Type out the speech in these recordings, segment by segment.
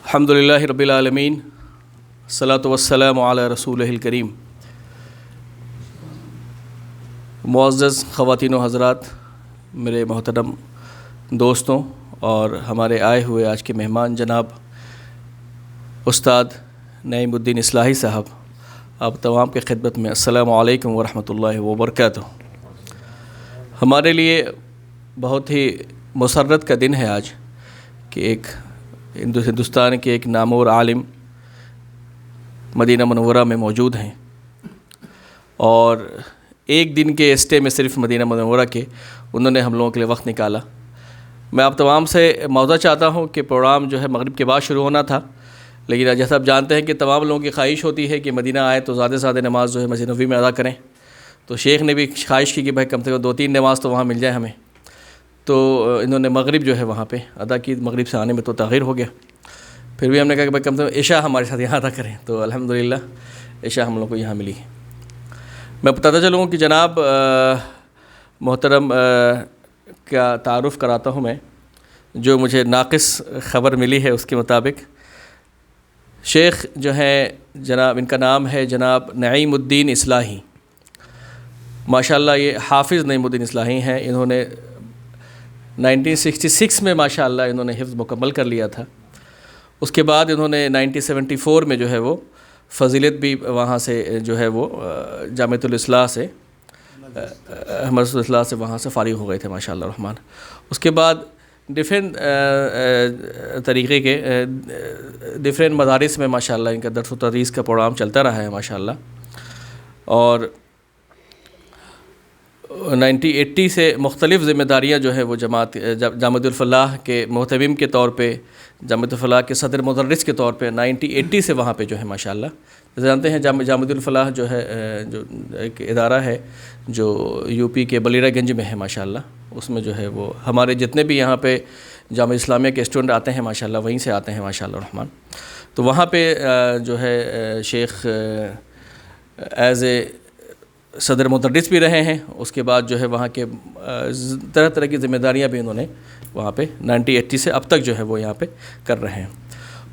الحمد للہ رب العالمین الصلاۃ والسلام علی رسولہ الکریم۔ معزز خواتین و حضرات، میرے محترم دوستوں اور ہمارے آئے ہوئے آج کے مہمان جناب استاد نعیم الدین اصلاحی صاحب، آپ تمام کے خدمت میں السلام علیکم ورحمۃ اللہ وبرکاتہ۔ ہمارے لیے بہت ہی مسرت کا دن ہے آج کہ ایک ہندوستان کے ایک نامور عالم مدینہ منورہ میں موجود ہیں، اور ایک دن کے اسٹے میں صرف مدینہ منورہ کے انہوں نے ہم لوگوں کے لیے وقت نکالا۔ میں آپ تمام سے معذرت چاہتا ہوں کہ پروگرام جو ہے مغرب کے بعد شروع ہونا تھا، لیکن جیسا آپ جانتے ہیں کہ تمام لوگوں کی خواہش ہوتی ہے کہ مدینہ آئے تو زیادہ سے زیادہ نماز جو ہے مسجد نبوی میں ادا کریں، تو شیخ نے بھی خواہش کی کہ بھائی کم سے کم 2-3 نماز تو وہاں مل جائے ہمیں، تو انہوں نے مغرب جو ہے وہاں پہ ادا کی۔ مغرب سے آنے میں تو تاخیر ہو گیا، پھر بھی ہم نے کہا کہ بھائی کم سے کم عشاء ہمارے ساتھ یہاں ادا کریں، تو الحمدللہ عشاء ہم لوگوں کو یہاں ملی۔ میں بتاتا چلوں کہ جناب محترم کا تعارف کراتا ہوں میں، جو مجھے ناقص خبر ملی ہے اس کے مطابق شیخ جو ہیں جناب، ان کا نام ہے جناب نعیم الدین اصلاحی۔ ماشاءاللہ یہ حافظ نعیم الدین اصلاحی ہیں۔ انہوں نے 1966 میں ماشاءاللہ انہوں نے حفظ مکمل کر لیا تھا۔ اس کے بعد انہوں نے 1974 میں جو ہے وہ فضیلت بھی وہاں سے جو ہے وہ جامعۃ الاصلاح سے مدرسۃ الاصلاح سے وہاں سے فارغ ہو گئے تھے ماشاءاللہ الرحمن۔ اس کے بعد ڈفرینٹ طریقے کے ڈفرینٹ مدارس میں ماشاءاللہ ان کا درس و تدریس کا پروگرام چلتا رہا ہے ماشاءاللہ، اور 1980 سے مختلف ذمہ داریاں جو ہے وہ جامعۃ الفلاح کے محتمم کے طور پہ، جامعۃ الفلاح کے صدر مدرس کے طور پہ 1980 سے وہاں پہ جو ہے ماشاءاللہ جانتے ہیں جامعۃ الفلاح جو ہے جو ایک ادارہ ہے جو یو پی کے بلیرہ گنج میں ہے ماشاءاللہ، اس میں جو ہے وہ ہمارے جتنے بھی یہاں پہ جامعہ اسلامیہ کے اسٹوڈنٹ آتے ہیں ماشاءاللہ وہیں سے آتے ہیں ماشاءاللہ الرحمن۔ تو وہاں پہ جو ہے شیخ ایز اے صدر مدرس بھی رہے ہیں، اس کے بعد جو ہے وہاں کے طرح طرح کی ذمہ داریاں بھی انہوں نے وہاں پہ 1980 سے اب تک جو ہے وہ یہاں پہ کر رہے ہیں۔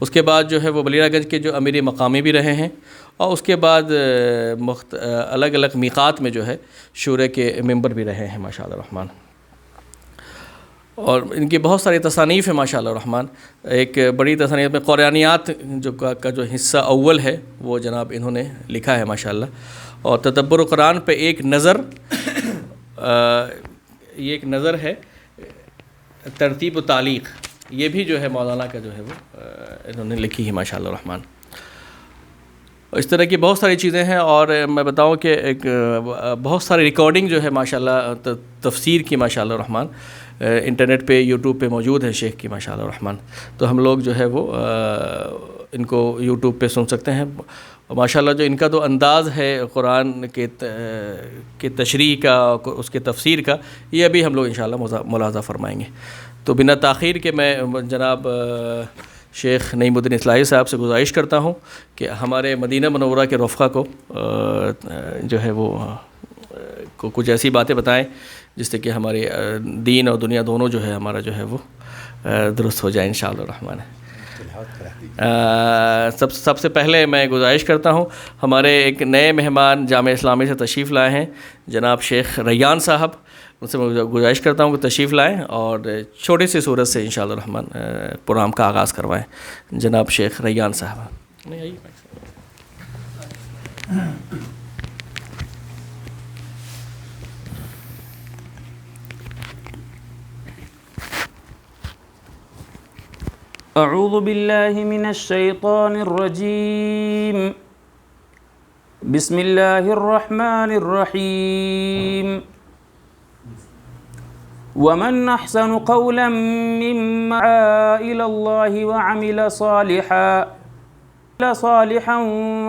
اس کے بعد جو ہے وہ بلیرہ گنج کے جو امیر مقامی بھی رہے ہیں، اور اس کے بعد الگ الگ میقات میں جو ہے شورے کے ممبر بھی رہے ہیں ماشاءاللہ الرحمن۔ اور ان کی بہت ساری تصانیف ہیں ماشاءاللہ الرحمن۔ ایک بڑی تصانیف میں قرآنیات کا جو حصہ اول ہے وہ جناب انہوں نے لکھا ہے ماشاءاللہ، اور تدبر قرآن پہ ایک نظر، یہ ایک نظر ہے، ترتیب و تعلیق، یہ بھی جو ہے مولانا کا جو ہے وہ انہوں نے لکھی ہے ماشاءاللہ الرحمن۔ اس طرح کی بہت ساری چیزیں ہیں، اور میں بتاؤں کہ ایک بہت ساری ریکارڈنگ جو ہے ماشاءاللہ تفسیر کی ماشاءاللہ الرحمن انٹرنیٹ پہ یوٹیوب پہ موجود ہے شیخ کی ماشاءاللہ الرحمن، تو ہم لوگ جو ہے وہ ان کو یوٹیوب پہ سن سکتے ہیں۔ ماشاءاللہ جو ان کا تو انداز ہے قرآن کے تشریح کا، اس کے تفسیر کا، یہ ابھی ہم لوگ انشاءاللہ ملاحظہ فرمائیں گے۔ تو بنا تاخیر کے میں جناب شیخ نعیم الدین اصلاحی صاحب سے گزارش کرتا ہوں کہ ہمارے مدینہ منورہ کے رفقا کو جو ہے وہ کچھ ایسی باتیں بتائیں جس سے کہ ہمارے دین اور دنیا دونوں جو ہے ہمارا جو ہے وہ درست ہو جائے انشاءاللہ الرحمن۔ سب سے پہلے میں گزارش کرتا ہوں، ہمارے ایک نئے مہمان جامعہ اسلامی سے تشریف لائے ہیں جناب شیخ ریان صاحب، ان سے میں گزارش کرتا ہوں کہ تشریف لائیں اور چھوٹی سی صورت سے انشاءاللہ الرحمن پروگرام کا آغاز کروائیں۔ جناب شیخ ریان صاحب۔ اعوذ باللہ من الشیطان الرجیم، بسم اللہ الرحمن الرحیم۔ ومن احسن قولا ممن دعا الى اللہ وعمل صالحا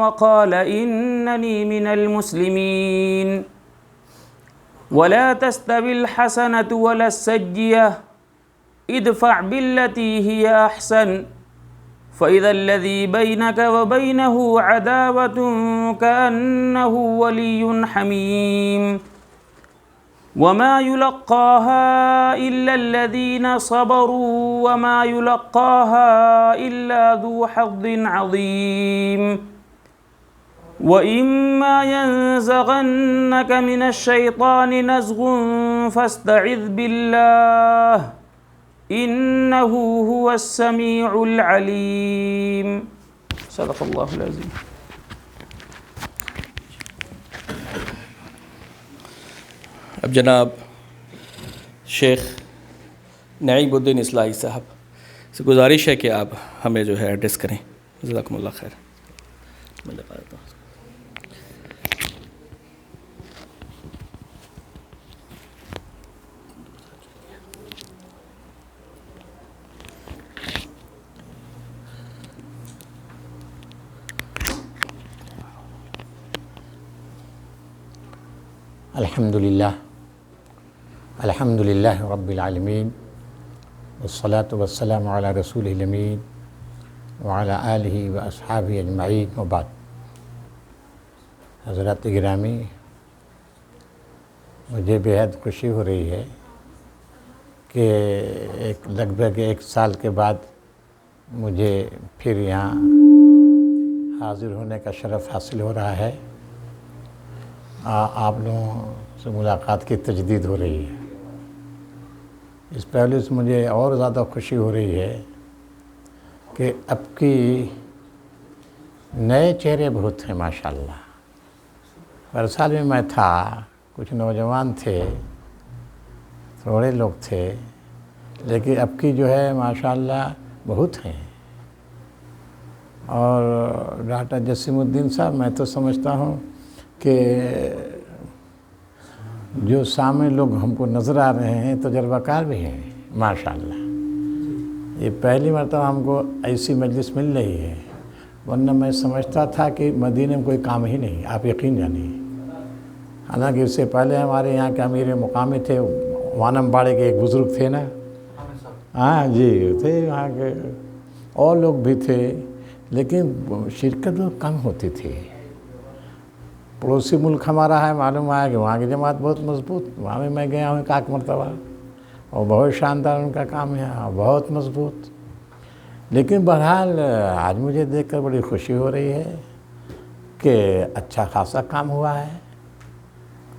وقال اننی من المسلمین، ولا تستوی الحسنة ولا السیئة ادفع بالتي هي احسن فإذا الذي بينك وبينه عداوة كأنه ولي حميم وما يلقاها إلا الذين صبروا وما يلقاها إلا ذو حظ عظيم وإما ينزغنك من الشيطان نزغ فاستعذ بالله إنه هو السميع العليم صدق الله العظيم. اب جناب شیخ نعیم الدین اصلاحی صاحب سے گزارش ہے کہ آپ ہمیں جو ہے ایڈریس کریں. جزاکم اللہ خیر. میں لگا دیتا ہوں. الحمد للہ رب العالمین والصلاة والسلام علی رسول الامین وعلی آلہ واصحابہ اجمعین وبعد. حضرات گرامی، مجھے بےحد خوشی ہو رہی ہے کہ لگ بھگ 1 سال کے بعد مجھے پھر یہاں حاضر ہونے کا شرف حاصل ہو رہا ہے. آپ لوگوں سے ملاقات کی تجدید ہو رہی ہے. اس پہلو سے مجھے اور زیادہ خوشی ہو رہی ہے کہ اب کی نئے چہرے بہت ہیں ماشاءاللہ. ہر سال میں تھا، کچھ نوجوان تھے، تھوڑے لوگ تھے، لیکن اب کی جو ہے ماشاءاللہ بہت ہیں. اور ڈاکٹر جسیم الدین صاحب، میں تو سمجھتا ہوں کہ جو سامنے لوگ ہم کو نظر آ رہے ہیں تجربہ کار بھی ہیں ماشاءاللہ. یہ پہلی مرتبہ ہم کو ایسی مجلس مل رہی ہے، ورنہ میں سمجھتا تھا کہ مدینہ میں کوئی کام ہی نہیں. آپ یقین جانیے، حالانکہ اس سے پہلے ہمارے یہاں کے امیر مقامی تھے، وانم باڑے کے ایک بزرگ تھے نا، ہاں جی تھے وہاں کے، اور لوگ بھی تھے، لیکن شرکت بہت کم ہوتی تھی. پڑوسی ملک ہمارا ہے، معلوم آیا کہ وہاں کی جماعت بہت مضبوط. وہاں بھی میں گیا ہوں 1 مرتبہ، اور بہت شاندار ان کا کام ہے، بہت مضبوط. لیکن بہرحال آج مجھے دیکھ کر بڑی خوشی ہو رہی ہے کہ اچھا خاصا کام ہوا ہے،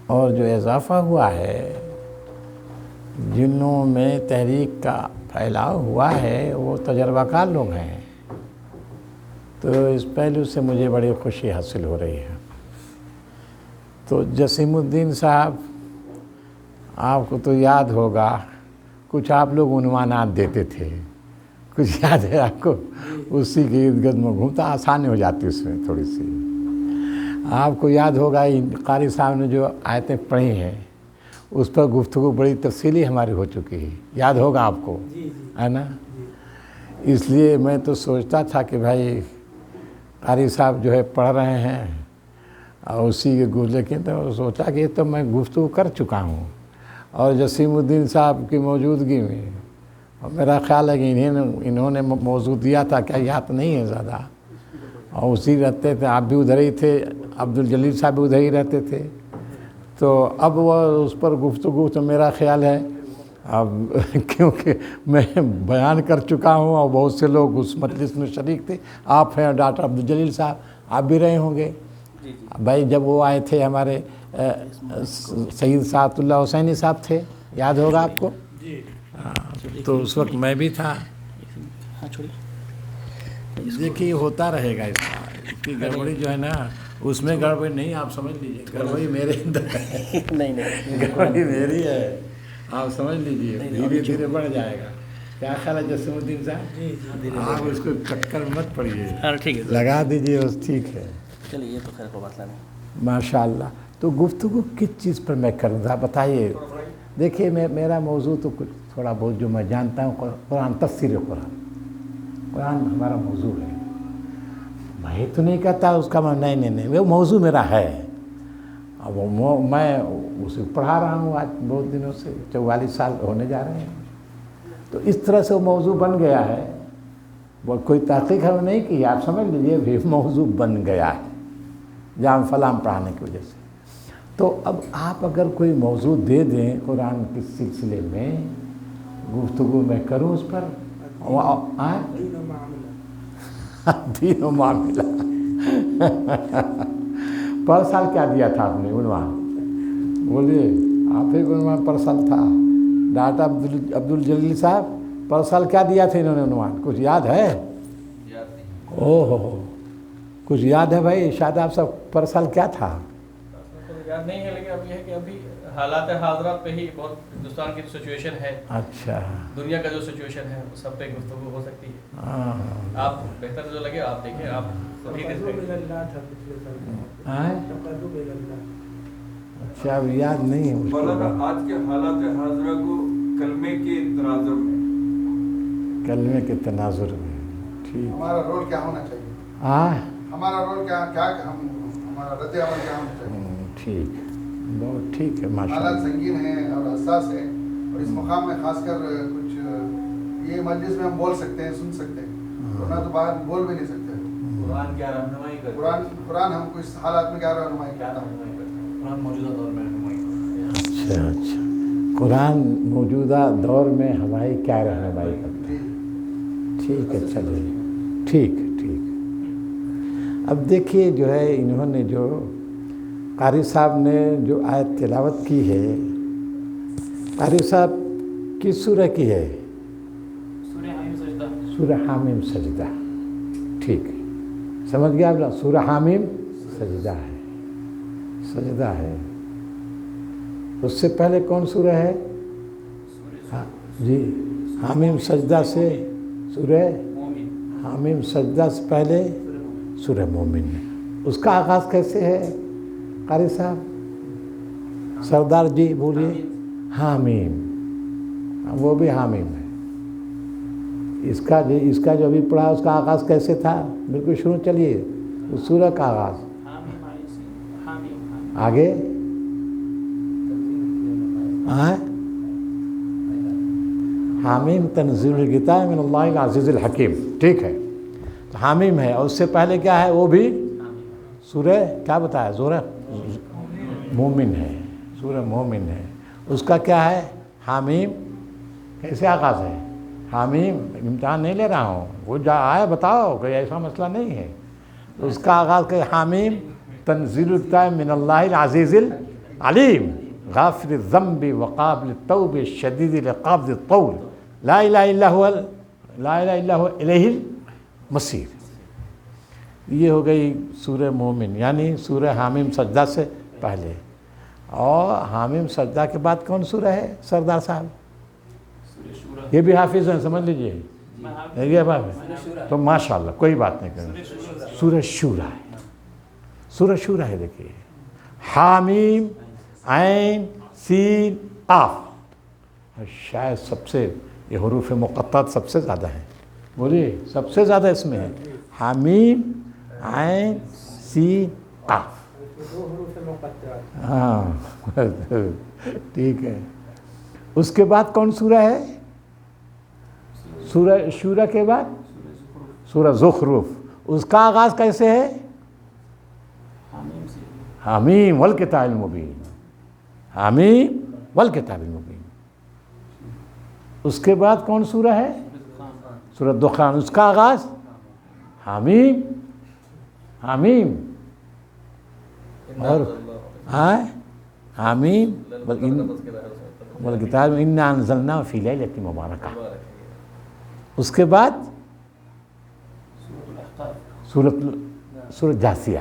اور جو اضافہ ہوا ہے، جنوں میں تحریک کا پھیلاؤ ہوا ہے، وہ تجربہ کار لوگ ہیں. تو اس پہلو سے مجھے بڑی خوشی حاصل ہو رہی ہے. تو جسیم الدین صاحب، آپ کو تو یاد ہوگا کچھ آپ لوگ عنوانات دیتے تھے، کچھ یاد ہے آپ کو؟ اسی کے ارد گرد میں گھومتا، آسانی ہو جاتی اس میں تھوڑی سی. آپ کو یاد ہوگا قاری صاحب نے جو آیتیں پڑھی ہیں اس پر گفتگو بڑی تفصیلی ہماری ہو چکی ہے، یاد ہوگا آپ کو، ہے نا؟ اس لیے میں تو سوچتا تھا کہ بھائی قاری صاحب جو ہے پڑھ رہے ہیں اور اسی کے لیکن تو سوچا کہ یہ تو میں گفتگو کر چکا ہوں. اور جسیم الدین صاحب کی موجودگی میں، اور میرا خیال ہے کہ انہوں نے موضوع دیا تھا، کیا یاد نہیں ہے زیادہ، اور اسی رہتے تھے. آپ بھی ادھر ہی تھے، عبدالجلیل صاحب بھی ادھر ہی رہتے تھے. تو اب وہ اس پر گفتگو تو میرا خیال ہے اب کیونکہ میں بیان کر چکا ہوں اور بہت سے لوگ اس مجلس میں شریک تھے. آپ ہیں ڈاکٹر عبدالجلیل صاحب، آپ بھی رہے ہوں گے بھائی. جب وہ آئے تھے ہمارے سید سعد اللہ حسینی صاحب تھے، یاد ہوگا آپ کو؟ تو اس وقت میں بھی تھا. دیکھیے ہوتا رہے گا، اس کی گڑبڑی جو ہے نا، اس میں گڑبڑی نہیں، آپ سمجھ لیجیے گڑبڑی میرے اندر ہے، گڑبڑی میری ہے، آپ سمجھ لیجیے. دھیرے دھیرے بڑھ جائے گا. کیا خیال ہے جسیم الدین صاحب؟ آپ اس کو چکر مت پڑیے، لگا دیجیے بس، ٹھیک ہے. چلیے، یہ تو خیر کو بات نہیں. ماشاء اللہ. تو گفتگو کس چیز پر میں کروں گا بتائیے. دیکھیے میرا موضوع تو کچھ تھوڑا بہت جو میں جانتا ہوں، قرآن، تفسیر قرآن ہمارا موضوع ہے. میں تو نہیں کہتا اس کا، نہیں، وہ موضوع میرا ہے. اب میں اسے پڑھا رہا ہوں آج بہت دنوں سے، 44 سال ہونے جا رہے ہیں. تو اس طرح سے وہ موضوع بن گیا ہے. وہ کوئی تحقیق ہم نہیں کی، آپ سمجھ لیجیے بھی موضوع بن گیا ہے جام فلام پڑھانے کی وجہ سے. تو اب آپ اگر کوئی موضوع دے دیں قرآن کے سلسلے میں گفتگو میں کروں اس پر دین و معاملہ پر سال کیا دیا تھا آپ نے عنوان بولیے آپ ہی عنوان پر سال تھا ڈاکٹر عبد الجلیل صاحب پر سال کیا دیا تھا انہوں نے عنوان کچھ یاد ہے او ہو کچھ یاد ہے بھائی شاید آپ سب پر سال کیا تھا یاد نہیں ہے لیکن اب یہ ہے کہ ابھی حالات حاضرات پہ ہی بہت ہندوستان کی سچویشن ہے اچھا دنیا کا جو سچویشن ہے اس سب پہ گفتگو ہو سکتی ہے آپ بہتر جو لگے آپ دیکھیں آپ اچھا اب یاد نہیں ہے مولانا آج کے حالات حاضرہ کو کلمے کے تناظر میں تناظر میں ٹھیک ہمارا رول کیا ہونا چاہیے ہمارا رول کیا ہمارا رد عمل کیا ہونا چاہیے ٹھیک بہت ٹھیک ہے ماشاء اللہ حالات سنگین ہیں اور حساس ہیں اور اس مقام میں خاص کر کچھ یہ مجلس میں ہم بول سکتے ہیں سن سکتے ہیں ورنہ تو باہر بول بھی نہیں سکتے قرآن کیا رہنمائی کرتا ہے قرآن ہم کو اس حالات میں کیا رہنمائی کرتا ہے قرآن موجودہ دور میں رہنمائی اچھا قرآن موجودہ دور میں ہماری کیا رہنمائی کرتا ہے ٹھیک ہے چلیے ٹھیک اب دیکھیے جو ہے انہوں نے جو قاری صاحب نے جو آیت تلاوت کی ہے قاری صاحب کس سورہ کی ہے سورہ حامیم سجدہ ٹھیک ہے سمجھ گیا آپ سورہ حامیم سجدہ ہے اس سے پہلے کون سورہ ہے جی حامیم سجدہ سے سورہ حامیم سجدہ سے پہلے سورہ مومن ہے اس کا آغاز کیسے ہے قاری صاحب سردار جی بولیے حامیم وہ بھی حامیم ہے اس کا جو ابھی پڑھا اس کا آغاز کیسے تھا بالکل شروع چلیے اس سورہ کا آغاز آگے حامیم تنزیل الکتاب من اللہ العزیز الحکیم ٹھیک ہے تو حامیم ہے اور اس سے پہلے کیا ہے وہ بھی سورہ کیا بتایا سورہ مومن ہے سورہ مومن ہے اس کا کیا ہے حامیم کیسے آغاز ہے حامیم امتحان نہیں لے رہا ہوں وہ جا آئے بتاؤ کوئی ایسا مسئلہ نہیں ہے اس کا آغاز کہ حامیم تنزیل الکتاب من اللہ العزیز العلیم غافر الذنب وقابل التوب شدید العقاب ذی الطول لا الہ الا هو الیہ المصیر یہ ہو گئی سورہ مومن یعنی سورہ حامیم سجدہ سے پہلے اور حامیم سجدہ کے بعد کون سورہ ہے سردار صاحب یہ بھی حافظ ہیں سمجھ لیجیے تو ماشاءاللہ کوئی بات نہیں کریں سورہ شورى ہے دیکھیے حامیم عین سین قاف شاید سب سے یہ حروف مقطعات سب سے زیادہ ہیں بولیے سب سے زیادہ اس میں ہے حامیم عین سین قاف ہاں ٹھیک ہے اس کے بعد کون سورہ ہے سورہ شورى کے بعد سورہ زخرف اس کا آغاز کیسے ہے حامیم والکتاب المبین حامیم والکتاب المبین اس کے بعد کون سورہ ہے سورہ دخان اس کا آغاز حامیم اور حامیم والکتاب انا انزلناہ فی لیلۃ مبارکہ اس کے بعد سورۃ جاثیہ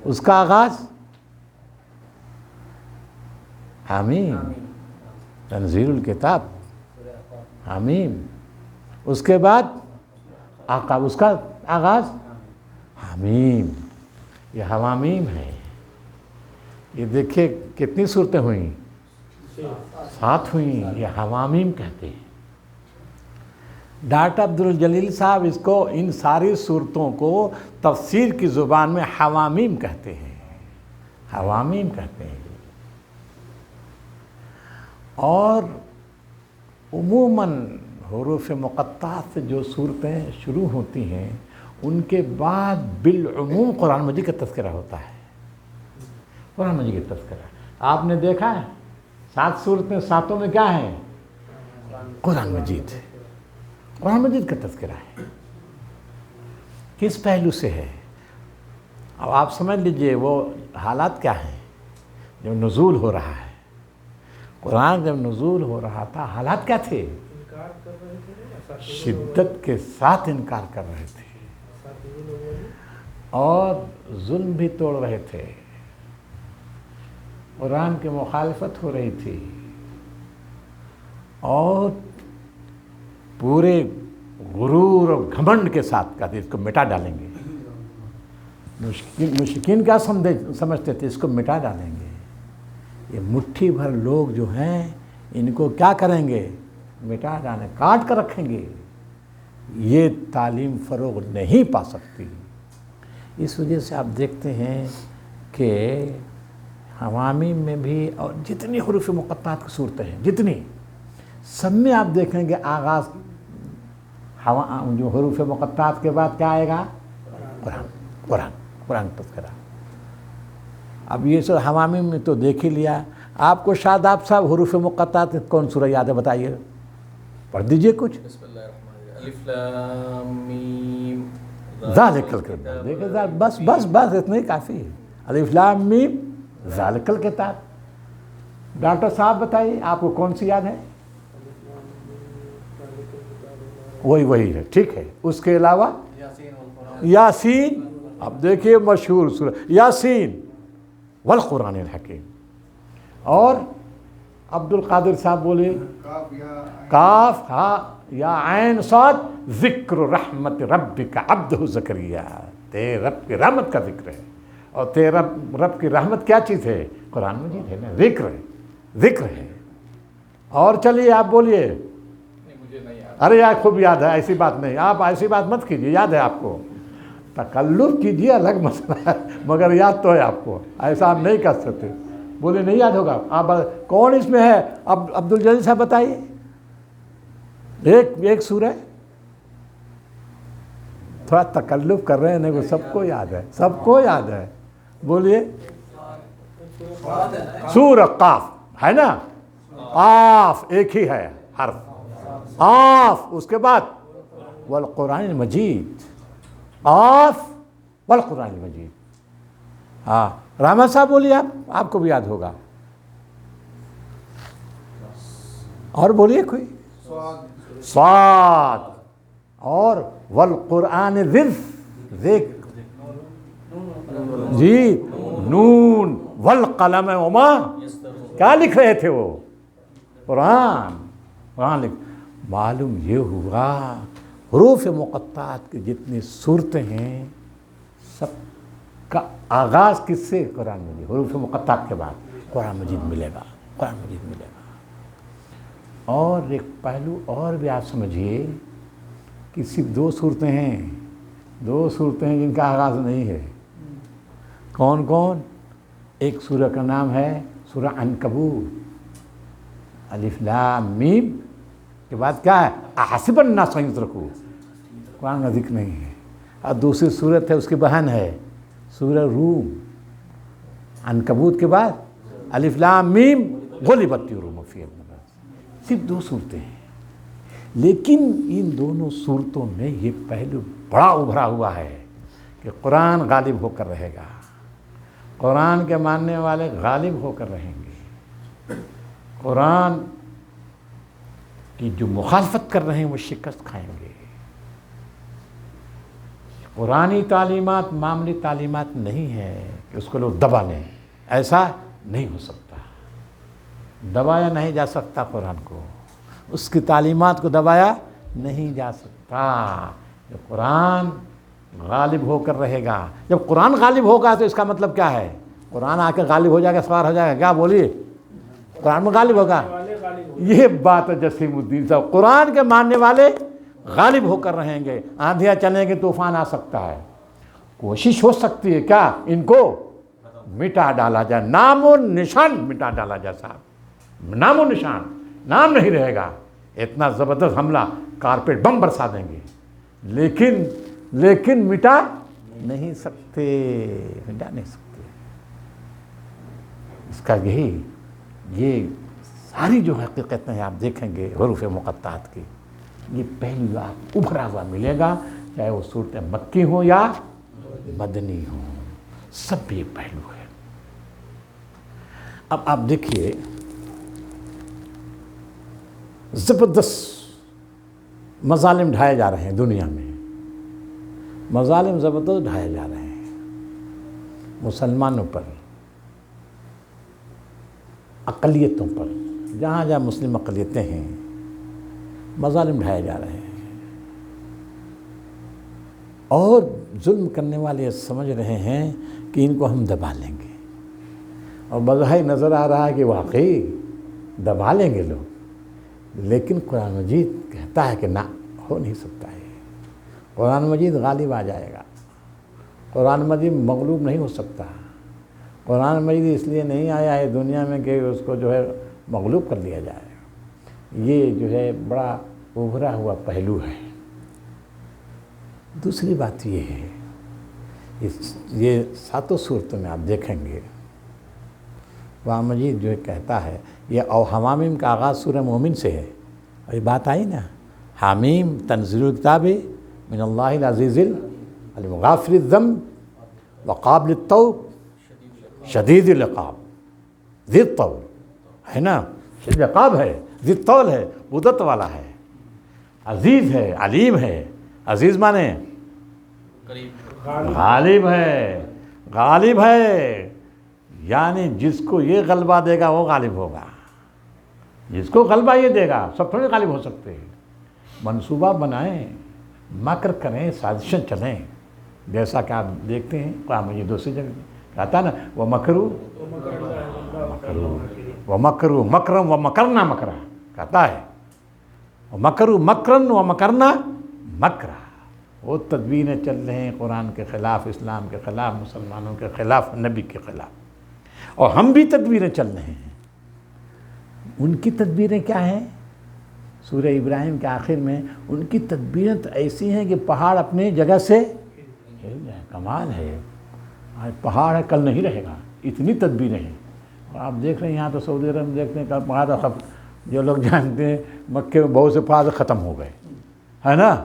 اس کا آغاز حامیم تنزیل الکتاب حامیم اس کے بعد عقاب اس کا آغاز حامیم یہ حوامیم ہے یہ دیکھیے کتنی صورتیں ہوئیں 7 ہوئیں یہ حوامیم کہتے ہیں ڈاکٹر عبد الجلیل صاحب اس کو ان ساری صورتوں کو تفسیر کی زبان میں حوامیم کہتے ہیں حوامیم کہتے ہیں اور عموماً حروف مقطعات سے جو صورتیں شروع ہوتی ہیں ان کے بعد بالعموم قرآن مجید کا تذکرہ ہوتا ہے قرآن مجید کا تذکرہ ہے۔ آپ نے دیکھا ہے 7 صورتیں، 7 میں کیا ہے؟ قرآن مجید ہے، قرآن مجید کا تذکرہ ہے۔ کس پہلو سے ہے؟ اب آپ سمجھ لیجئے وہ حالات کیا ہیں جب نزول ہو رہا ہے۔ قرآن جب نزول ہو رہا تھا حالات کیا تھے؟ شدت کے ساتھ انکار کر رہے تھے اور ظلم بھی توڑ رہے تھے، قرآن کی مخالفت ہو رہی تھی اور پورے غرور اور گھمنڈ کے ساتھ کہتے اس کو مٹا ڈالیں گے۔ مشرکین کیا سمجھتے تھے؟ اس کو مٹا ڈالیں گے، یہ مٹھی بھر لوگ جو ہیں ان کو کیا کریں گے؟ مٹا ڈالیں، کاٹ کر رکھیں گے، یہ تعلیم فروغ نہیں پا سکتی۔ اس وجہ سے آپ دیکھتے ہیں کہ حوامی میں بھی اور جتنی حروف مقطعات کی صورتیں ہیں جتنی، سب میں آپ دیکھیں گے آغاز جو حروف مقطعات کے بعد کیا آئے گا؟ قرآن تذکرہ۔ اب یہ سب حوامی میں تو دیکھ ہی لیا۔ آپ کو شاداب صاحب حروف مقطعات کون سورہ یاد ہے بتائیے، پڑھ دیجئے کچھ۔ بسم اللہ الرحمن الرحیم، الف لام میم ذالک الکتاب، دیکھیں بس اتنا ہی کافی ہے۔ الف لام میم ذالک الکتاب۔ ڈاکٹر صاحب بتائیے آپ کو کون سی یاد ہے؟ وہی ہے، ٹھیک ہے۔ اس کے علاوہ یاسین، اب دیکھیے مشہور سورہ یاسین والقرآن الحکیم۔ اور عبد القادر صاحب بولے کاف ہا یا عین صاد ذکر رحمت ربک عبدہ زکریا، تیرے رب کی رحمت کا ذکر ہے، اور تیرے رب کی رحمت کیا چیز ہے؟ قرآن مجید ہے نا، ذکر ہے۔ اور چلیے آپ بولیے۔ ارے یار خوب یاد ہے، ایسی بات نہیں، آپ ایسی بات مت کیجیے، یاد ہے آپ کو، تکلف کیجیے الگ مسئلہ ہے، مگر یاد تو ہے آپ کو، ایسا آپ نہیں کر سکتے۔ بولے نہیں یاد ہوگا آپ، کون اس میں ہے؟ اب عبد الجلیل صاحب بتائیے، ایک سورہ، تھوڑا تکلف کر رہے ہیں، نہیں وہ سب کو یاد ہے، سب کو یاد ہے، بولیے۔ سورہ قاف ہے نا، قاف ایک ہی ہے حرف، قاف، اس کے بعد والقرآن المجید، قاف والقرآن المجید۔ ہاں رحمت صاحب بولیے، آپ کو بھی یاد ہوگا، اور بولیے کوئی۔ صاد، اور والقرآن ذکر، جی نون والقلم وما، کیا لکھ رہے تھے وہ؟ قرآن لکھ۔ معلوم یہ ہوا حروف مقطعات کی جتنی صورتیں ہیں سب کا آغاز کس سے؟ قرآن مجید۔ حروف مقطعات کے بعد قرآن مجید ملے گا، قرآن مجید ملے گا۔ اور ایک پہلو اور بھی آپ سمجھیے کہ صرف 2 صورتیں ہیں، 2 صورتیں ہیں جن کا آغاز نہیں ہے۔ کون کون؟ ایک سورہ کا نام ہے سورہ عنکبوت، الف لام میم کے بعد کیا ہے؟ احسب الناس ان یترکوا، قرآن کا ذکر نہیں ہے۔ اور دوسری صورت ہے اس کی بہن ہے سورہ روم، عنکبوت کے بعد الف لام میم غلبت الروم فی ادنی الارض۔ صرف 2 صورتیں ہیں، لیکن ان دونوں صورتوں میں یہ پہلو بڑا ابھرا ہوا ہے کہ قرآن غالب ہو کر رہے گا، قرآن کے ماننے والے غالب ہو کر رہیں گے، قرآن کی جو مخالفت کر رہے ہیں وہ شکست کھائیں گے۔ قرآنی تعلیمات معمولی تعلیمات نہیں ہے کہ اس کو لوگ دبا لیں، ایسا نہیں ہو سکتا، دبایا نہیں جا سکتا، قرآن کو، اس کی تعلیمات کو دبایا نہیں جا سکتا۔ جب قرآن غالب ہو کر رہے گا، جب قرآن غالب ہوگا تو اس کا مطلب کیا ہے؟ قرآن آ کے غالب ہو جائے گا، سوار ہو جائے گا، کیا بولیے؟ قرآن میں غالب ہوگا، یہ بات ہے جسیم الدین صاحب، قرآن کے ماننے والے غالب ہو کر رہیں گے۔ آندھیاں چلیں گے، طوفان آ سکتا ہے، کوشش ہو سکتی ہے کیا ان کو مٹا ڈالا جائے، نام و نشان مٹا ڈالا جائے، صاحب نام و نشان، نام نہیں رہے گا۔ اتنا زبردست حملہ، کارپیٹ بم برسا دیں گے، لیکن مٹا نہیں سکتے، مٹا نہیں سکتے۔ اس کا یہ ساری جو حقیقتیں ہیں آپ دیکھیں گے حروف مقطعات کی، یہ پہلو آپ ابھرا ہوا ملے گا، چاہے وہ صورت مکی ہو یا مدنی ہو، سب یہ پہلو ہے۔ اب آپ دیکھیے زبردست مظالم ڈھائے جا رہے ہیں دنیا میں، مظالم زبردست ڈھائے جا رہے ہیں مسلمانوں پر، اقلیتوں پر، جہاں جہاں مسلم اقلیتیں ہیں مظالم ڈھائے جا رہے ہیں، اور ظلم کرنے والے یہ سمجھ رہے ہیں کہ ان کو ہم دبا لیں گے، اور بظاہر نظر آ رہا ہے کہ واقعی دبا لیں گے لوگ، لیکن قرآن مجید کہتا ہے کہ نہ، ہو نہیں سکتا ہے، قرآن مجید غالب آ جائے گا، قرآن مجید مغلوب نہیں ہو سکتا، قرآن مجید اس لیے نہیں آیا ہے دنیا میں کہ اس کو جو ہے مغلوب کر لیا جائے، یہ جو ہے بڑا ابھرا ہوا پہلو ہے۔ دوسری بات یہ ہے، یہ ساتوں صورتوں میں آپ دیکھیں گے قرآن مجید جو کہتا ہے، یہ حمیم کا آغاز سورہ مومن سے ہے، اور یہ بات آئی نا، حمیم تنزیل الکتاب من اللہ العزیز العلیم غافر الذنب وقابل التوب شدید العقاب ذی الطول، ہے نا، شدید عقاب ہے، ذی الطول ہے، قدرت والا ہے، عزیز ہے، علیم ہے۔ عزیز مانے غالب ہے، غالب ہے، یعنی جس کو یہ غلبہ دے گا وہ غالب ہوگا، جس کو غلبہ یہ دے گا، سب تھوڑے غالب ہو سکتے ہیں۔ منصوبہ بنائیں، مکر کریں، سازشیں چلیں، جیسا کہ آپ دیکھتے ہیں قرآن مجید دوسری جگہ کہتا نا وَمَكَرُوا مَكْرًا وَمَكَرْنَا مَكْرًا، کہتا ہے وَمَكَرُوا مَكْرًا وَمَكَرْنَا مَكْرًا، وہ تدبیریں چل رہے ہیں قرآن کے خلاف، اسلام کے خلاف، مسلمانوں کے خلاف، نبی کے خلاف، اور ہم بھی تدبیریں چل رہے ہیں۔ ان کی تدبیریں کیا ہیں؟ سورہ ابراہیم کے آخر میں ان کی تدبیریں تو ایسی ہیں کہ پہاڑ اپنی جگہ سے ہل جائے، کمال ہے، آج پہاڑ ہے کل نہیں رہے گا، اتنی تدبیریں ہیں۔ اور آپ دیکھ رہے ہیں یہاں تو سعودی عرب میں دیکھتے ہیں کہ پہاڑ جو لوگ جانتے ہیں مکے میں بہت سے پہاڑ ختم ہو گئے، ہے نا،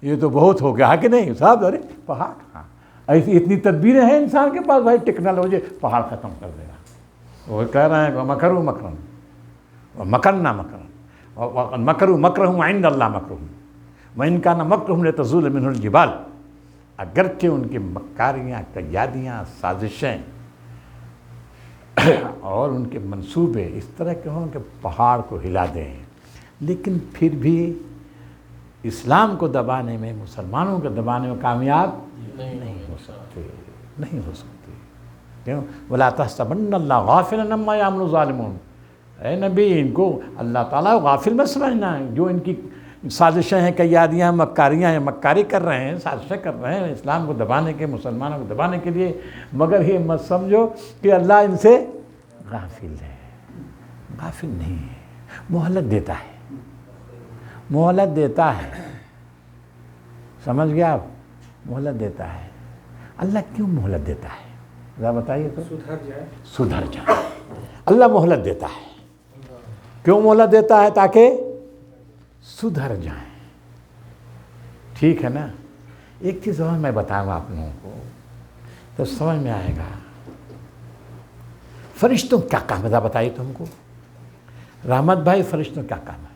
یہ تو بہت ہو گیا ہے کہ نہیں صاحب، ارے پہاڑ، ہاں ایسی اتنی تدبیریں ہیں انسان کے پاس، بھائی ٹیکنالوجی پہاڑ ختم کر دے گا۔ وہ کہہ رہے ہیں وَمَكَرُوا مَكْرًا وَمَكَرْنَا مَكْرًا وَمَكَرُوا مَكْرَهُمْ وَعِندَ اللَّهِ مَكْرُهُمْ وَإِنْ كَانَ مَكْرُهُمْ لِتَزُولَ مِنْهُ الْجِبَالُ، اگرچہ ان کی مکاریاں، تیاریاں، سازشیں اور ان کے منصوبے اس طرح کے ہوں کہ پہاڑ کو ہلا دیں، لیکن پھر بھی اسلام کو دبانے میں، مسلمانوں کو دبانے میں کامیاب نہیں ہو سکتے، نہیں ہو سکتے۔ کیوں؟ وَلَا تَحْسَبَنَّ اللَّهَ غَافِلًا عَمَّا يَعْمَلُ الظَّالِمُونَ، اے نبی ان کو اللہ تعالیٰ غافل مت سمجھنا ہے، جو ان کی سازشیں ہیں، قیادیاں، مکاریاں ہیں، مکاری کر رہے ہیں، سازشیں کر رہے ہیں اسلام کو دبانے کے، مسلمانوں کو دبانے کے لیے، مگر یہ مت سمجھو کہ اللہ ان سے غافل ہے، غافل نہیں ہے، مہلت دیتا ہے، مہلت دیتا ہے، سمجھ گیا آپ، مہلت دیتا ہے۔ اللہ کیوں مہلت دیتا ہے ذرا بتائیے تو؟ سدھر جائے، اللہ مہلت دیتا ہے، کیوں مہلت دیتا ہے؟ تاکہ سدھر جائیں، ٹھیک ہے نا۔ ایک چیز اور میں بتاؤں آپ لوگوں کو تو سمجھ میں آئے گا، فرشتوں کیا کام ہے ذرا بتائیے تم کو، رحمت بھائی، فرشتوں کیا کام ہے؟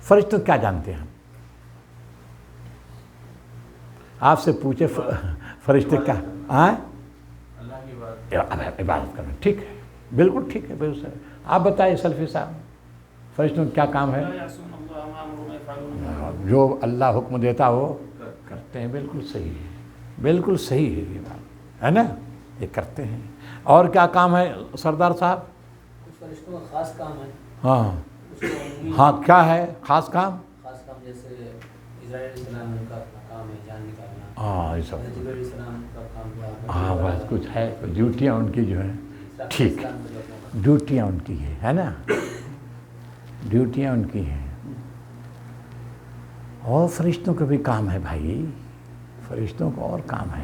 فرشتوں کیا جانتے ہیں ہم؟ آپ سے پوچھے فرشتے کیا؟ عبادت کرنا، ٹھیک ہے، بالکل ٹھیک ہے، بالکل صحیح۔ آپ بتائیے سلفی صاحب، فرشتوں کیا کام ہے؟ جو اللہ حکم دیتا وہ کرتے ہیں، بالکل صحیح ہے، بالکل صحیح ہے، یہ بات ہے نا، یہ کرتے ہیں۔ اور کیا کام ہے سردار صاحب؟ فرشتوں کا خاص کام ہے۔ ہاں ہاں، کیا ہے خاص کام؟ خاص کام جیسے اسرائیل علیہ السلام کا اپنا کام ہے جان نکالنا، ہاں یہ سب، جبرائیل علیہ السلام کا کام، ہاں بس کچھ ہے، ڈیوٹیاں ان کی جو ہیں، ٹھیک، ڈیوٹیاں ان کی ہے نا، ڈیوٹیاں ان کی ہیں۔ اور فرشتوں کا بھی کام ہے بھائی، فرشتوں کا اور کام ہے،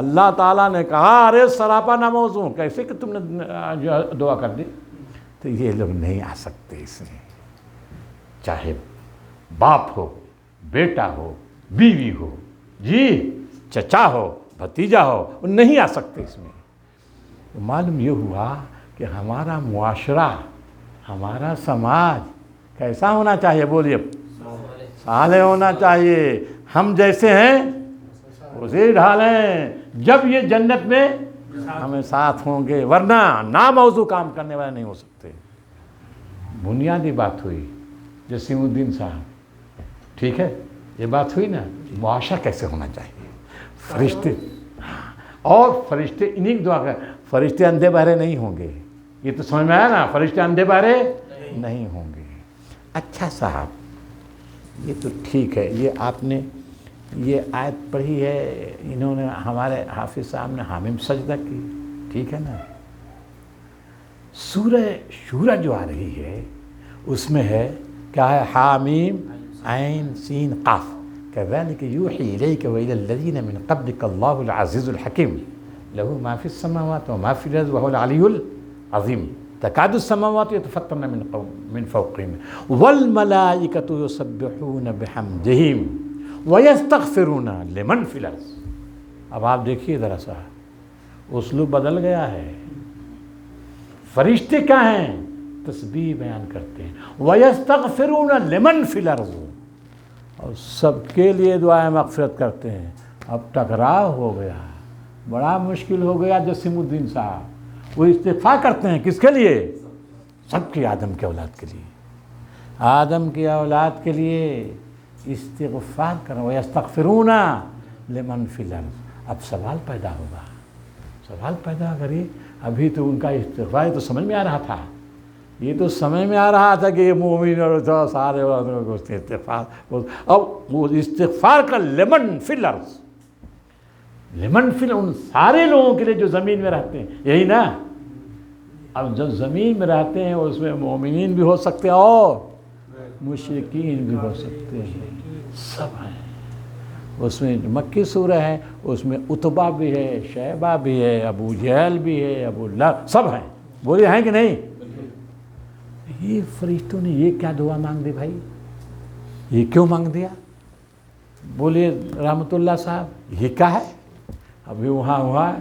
اللہ تعالیٰ نے کہا ارے سراپا ناموزوں، کیسے کہ تم نے دعا کر دی؟ تو یہ لوگ نہیں آ سکتے اس میں، چاہے باپ ہو، بیٹا ہو، بیوی ہو، جی چچا ہو، بھتیجا ہو، وہ نہیں آ سکتے اس میں۔ تو معلوم یہ ہوا کہ ہمارا معاشرہ، ہمارا سماج کیسا ہونا چاہیے؟ بولیے، صالح ہونا چاہیے، ہم جیسے ہیں اسے ڈھالیں، جب یہ جنت میں ہمیں ساتھ ہوں گے، ورنہ ناموضوع کام کرنے والے نہیں ہو سکتے۔ بنیادی بات ہوئی جسیم الدین صاحب، ٹھیک ہے، یہ بات ہوئی نا، معاشرہ کیسے ہونا چاہیے، فرشتے، اور فرشتے انہیں کی دعا کر، فرشتے اندھے بہرے نہیں ہوں گے، یہ تو سمجھ میں آیا نا، فرشتے اندھے بہرے نہیں ہوں گے۔ اچھا صاحب، یہ تو ٹھیک ہے، یہ آپ نے یہ آیت پڑھی ہے، انہوں نے ہمارے حافظ صاحب نے حامیم سجدہ کی، ٹھیک ہے نا۔ سورہ شورى جو آ رہی ہے اس میں ہے کیا ہے؟ حامیم عین سین قاف، كذلك يوحي إليك وإلى الذين من قبلك الله العزيز الحكيم له ما في السماوات وما في الأرض وهو العلي العظيم تكاد السماوات يتفطرن من فوقهم والملائكة يسبحون بحمدهم ويستغفرون لمن في الأرض۔ اب آپ دیکھیے ذرا سا، اسلوب بدل گیا ہے۔ فرشتے کیا ہیں؟ تسبیح بیان کرتے ہیں، وَيَسْتَغْفِرُونَ لِمَنْ فِي الْأَرْضِ، اور سب کے لیے دعائیں مغفرت کرتے ہیں۔ اب ٹکراؤ ہو گیا، بڑا مشکل ہو گیا۔ جسیم الدین صاحب وہ استغفار کرتے ہیں کس کے لیے؟ سب کی، آدم کے اولاد کے لیے، آدم کی اولاد کے لیے استغفار کرو، وَيَسْتَغْفِرُونَ لِمَنْ فِي الْأَرْضِ۔ اب سوال پیدا ہوگا، سوال پیدا کریے، ابھی تو ان کا استغفار تو سمجھ میں آ رہا تھا، یہ تو سمجھ میں آ رہا تھا کہ یہ مومن اور سارے استغفار، اب وہ استغفار کا لمن فی الارض، لمن فی ان سارے لوگوں کے لیے جو زمین میں رہتے ہیں، یہی نا۔ اب جو زمین میں رہتے ہیں اس میں مومنین بھی ہو سکتے ہیں اور مشرکین بھی ہو سکتے ہیں، سب ہیں۔ اس میں مکی سورہ ہے، اس میں عتبہ بھی ہے، شیبہ بھی ہے، ابو جہل بھی ہے، ابو لہب، سب ہیں۔ بولے ہیں کہ نہیں؟ یہ فرشتوں نے یہ کیا دعا مانگ دی بھائی؟ یہ کیوں مانگ دیا؟ بولے رحمت اللہ صاحب، یہ کیا ہے؟ ابھی وہاں ہوا ہے،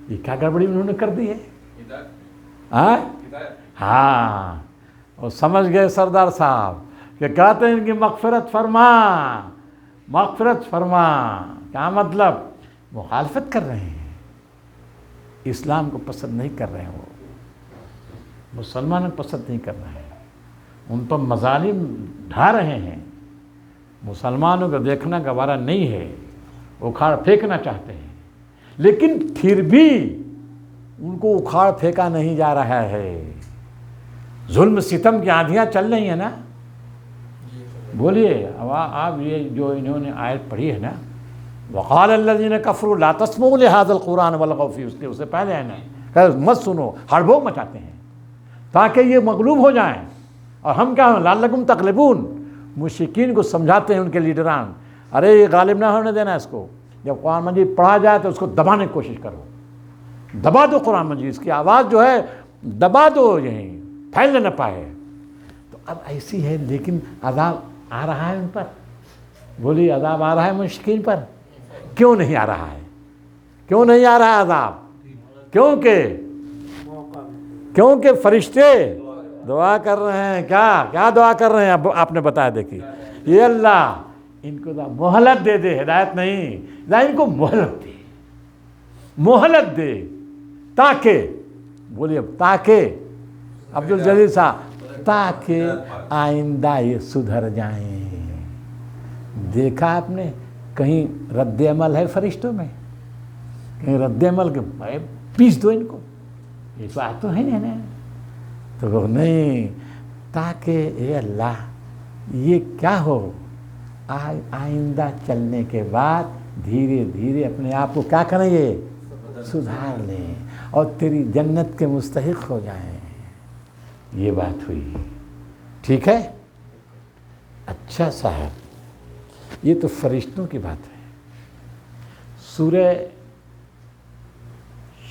یہ کیا گڑبڑی انہوں نے کر دی ہے؟ ہاں، اور سمجھ گئے سردار صاحب کہ کہتے ہیں ان کی مغفرت فرما، مغفرت فرما، کیا مطلب؟ مخالفت کر رہے ہیں، اسلام کو پسند نہیں کر رہے ہیں، وہ مسلمانوں کو پسند نہیں کر رہے ہیں، ان پر مظالم ڈھا رہے ہیں، مسلمانوں کو دیکھنا گوارا نہیں ہے، اکھاڑ پھینکنا چاہتے ہیں، لیکن پھر بھی ان کو اکھاڑ پھینکا نہیں جا رہا ہے۔ ظلم ستم کی آندھیاں چل رہی ہیں نا۔ بولیے اب آپ یہ جو انہوں نے آیت پڑھی ہے نا، وقال الذین کفروا لا تسمعوا لهذا القرآن والغوا فیہ، اس سے پہلے ہے نا کہ مت سنو، ہڑبھڑ مچاتے ہیں تاکہ یہ مغلوب ہو جائیں، اور ہم کیا ہیں؟ لعلکم تغلبون، مشرکین کو سمجھاتے ہیں ان کے لیڈران، ارے یہ غالب نہ ہونے دینا اس کو، جب قرآن مجید پڑھا جائے تو اس کو دبانے کی کوشش کرو، دبا دو قرآن مجید، اس کی آواز جو ہے دبا دو، یہیں پھیل نہ پائے۔ تو اب ایسی ہے، لیکن عذاب آ رہا ہے ان پر۔ بولیے عذاب آ رہا ہے مشرکین پر؟ کیوں نہیں آ رہا ہے؟ کیوں نہیں آ رہا ہے عذاب؟ کیونکہ فرشتے دعا کر رہے ہیں۔ کیا دعا کر رہے ہیں؟ اب آپ نے بتایا، دیکھیے، یہ اللہ ان کو مہلت دے دے، ہدایت نہیں، ان کو مہلت دے، مہلت دے، تاکہ، بولیے تاکہ، عبدالجلیل صاحب، تاکہ آئندہ یہ سدھر جائیں۔ دیکھا آپ نے کہیں رد عمل ہے فرشتوں میں؟ کہیں رد عمل کے پیس دو ان کو، یہ بات تو ہے نا۔ تو وہ نہیں، تاکہ اے اللہ یہ کیا ہو، آئندہ چلنے کے بعد دھیرے دھیرے اپنے آپ کو کیا کریں، یہ سدھار لیں اور تیری جنت کے مستحق ہو جائیں۔ یہ بات ہوئی، ٹھیک ہے؟ اچھا صاحب، یہ تو فرشتوں کی بات ہے۔ سورہ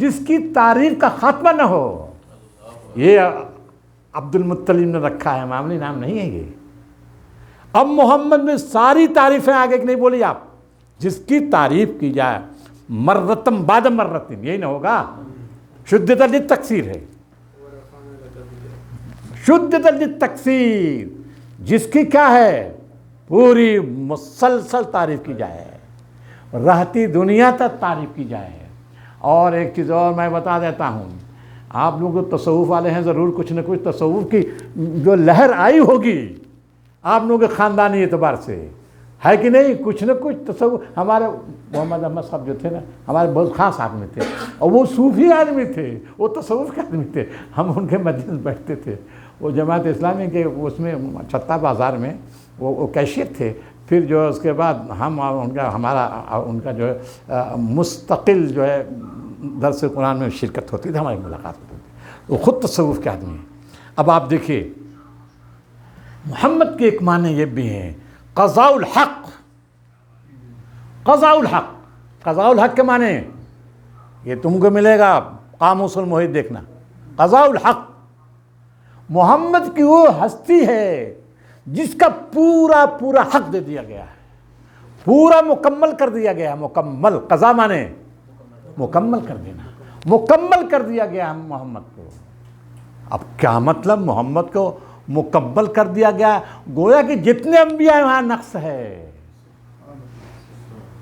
جس کی تعریف کا خاتمہ نہ ہو. یہ عبد المطلب نے رکھا ہے، معمولی نام نہیں ہے یہ. اب محمد میں ساری تعریفیں آگے کہ نہیں بولی آپ، جس کی تعریف کی جائے مرتم بعد مرتن، یہی نہ ہوگا. شدت للتکثیر ہے، شدت للتکثیر، جس کی کیا ہے پوری مسلسل تعریف کی جائے، رہتی دنیا تک تعریف کی جائے. اور ایک چیز اور میں بتا دیتا ہوں، آپ لوگ تصوف والے ہیں، ضرور کچھ نہ کچھ تصوف کی جو لہر آئی ہوگی آپ لوگوں کے خاندانی اعتبار سے، ہے کہ نہیں؟ کچھ نہ کچھ تصوف. ہمارے محمد احمد صاحب جو تھے نا، ہمارے بہت خاص آدمی تھے، اور وہ صوفی آدمی تھے، وہ تصوف کے آدمی تھے. ہم ان کے مجلس بیٹھتے تھے. وہ جماعت اسلامی کے اس میں چھتا بازار میں وہ کیشیئر تھے. پھر جو اس کے بعد ہم ان کا جو ہے مستقل جو ہے درس قرآن میں شرکت ہوتی تھی، ہماری ملاقات ہوتی تھی. وہ خود تصوف کے آدمی ہیں. اب آپ دیکھیے محمد کے ایک معنی یہ بھی ہیں قضاء الحق. قضاء الحق، قضاء الحق کے معنی یہ تم کو ملے گا قاموس المحیط دیکھنا. قضاء الحق، محمد کی وہ ہستی ہے جس کا پورا پورا حق دے دیا گیا ہے، پورا مکمل کر دیا گیا ہے. مکمل، قضا مانے مکمل کر دینا، مکمل کر دیا گیا ہم محمد کو. اب کیا مطلب محمد کو مکمل کر دیا گیا؟ گویا کہ جتنے انبیاء ہیں وہاں نقص ہے،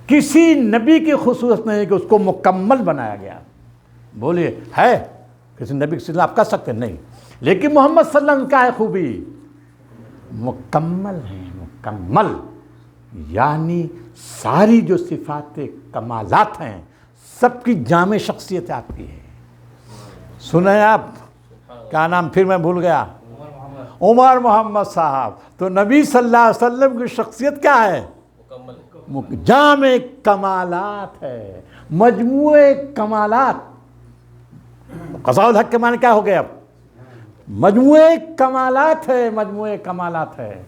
کسی نبی کی خصوصیت نہیں کہ اس کو مکمل بنایا گیا. بولیے ہے کسی نبی کی صفت آپ کر سکتے نہیں، لیکن محمد صلی اللہ علیہ وسلم کا ہے خوبی مکمل ہیں. مکمل یعنی ساری جو صفات کمالات ہیں سب کی جامع شخصیت آپ کی ہے. سنیں آپ کیا نام پھر میں بھول گیا، عمر محمد صاحب. تو نبی صلی اللہ علیہ وسلم کی شخصیت کیا ہے؟ جامع کمالات ہے، مجموعہ کمالات. قضاء الحق کے معنی کیا ہو گئے؟ اب مجموعہ کمالات ہے، مجموعہ کمالات ہے.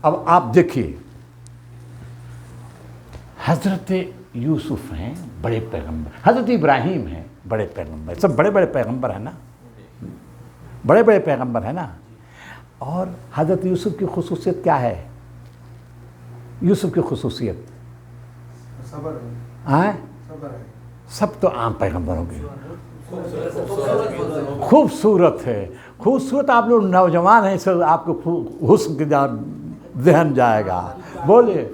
اب آپ دیکھیے حضرت یوسف ہیں بڑے پیغمبر، حضرت ابراہیم ہیں بڑے پیغمبر، سب بڑے بڑے پیغمبر ہیں نا، بڑے بڑے پیغمبر ہیں نا. اور حضرت یوسف کی خصوصیت کیا ہے؟ یوسف کی خصوصیت صبر ہے. سب تو عام پیغمبروں کی خوبصورت ہے. خوبصورت آپ لوگ نوجوان ہیں، سر آپ کو حسن کی ذہن جائے گا. بولے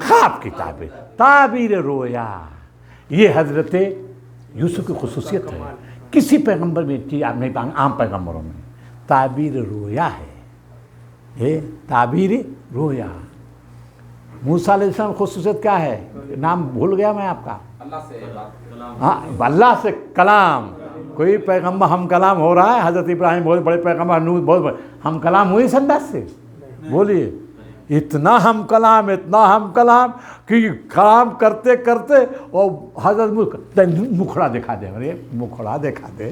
خواب کی تعبیر، تعبیر رویا، یہ حضرت یوسف کی خصوصیت ہے. کسی پیغمبر میں چیز آپ نہیں پائیں گے، عام پیغمبروں میں تعبیر رویا ہے. یہ تعبیر رویا. موسیٰ علیہ السلام خصوصیت کیا ہے؟ نام بھول گیا میں آپ کا. ہاں، اللہ سے کلام. کوئی پیغمبر ہم کلام ہو رہا ہے؟ حضرت ابراہیم بہت بڑے پیغمبر، نوح بہت بڑے، ہم کلام ہوئی اس انداز سے؟ بولیے اتنا ہم کلام، اتنا ہم کلام کہ کلام کرتے کرتے اور حضرت مکھڑا دکھا دے. ارے مکھڑا دکھا دے،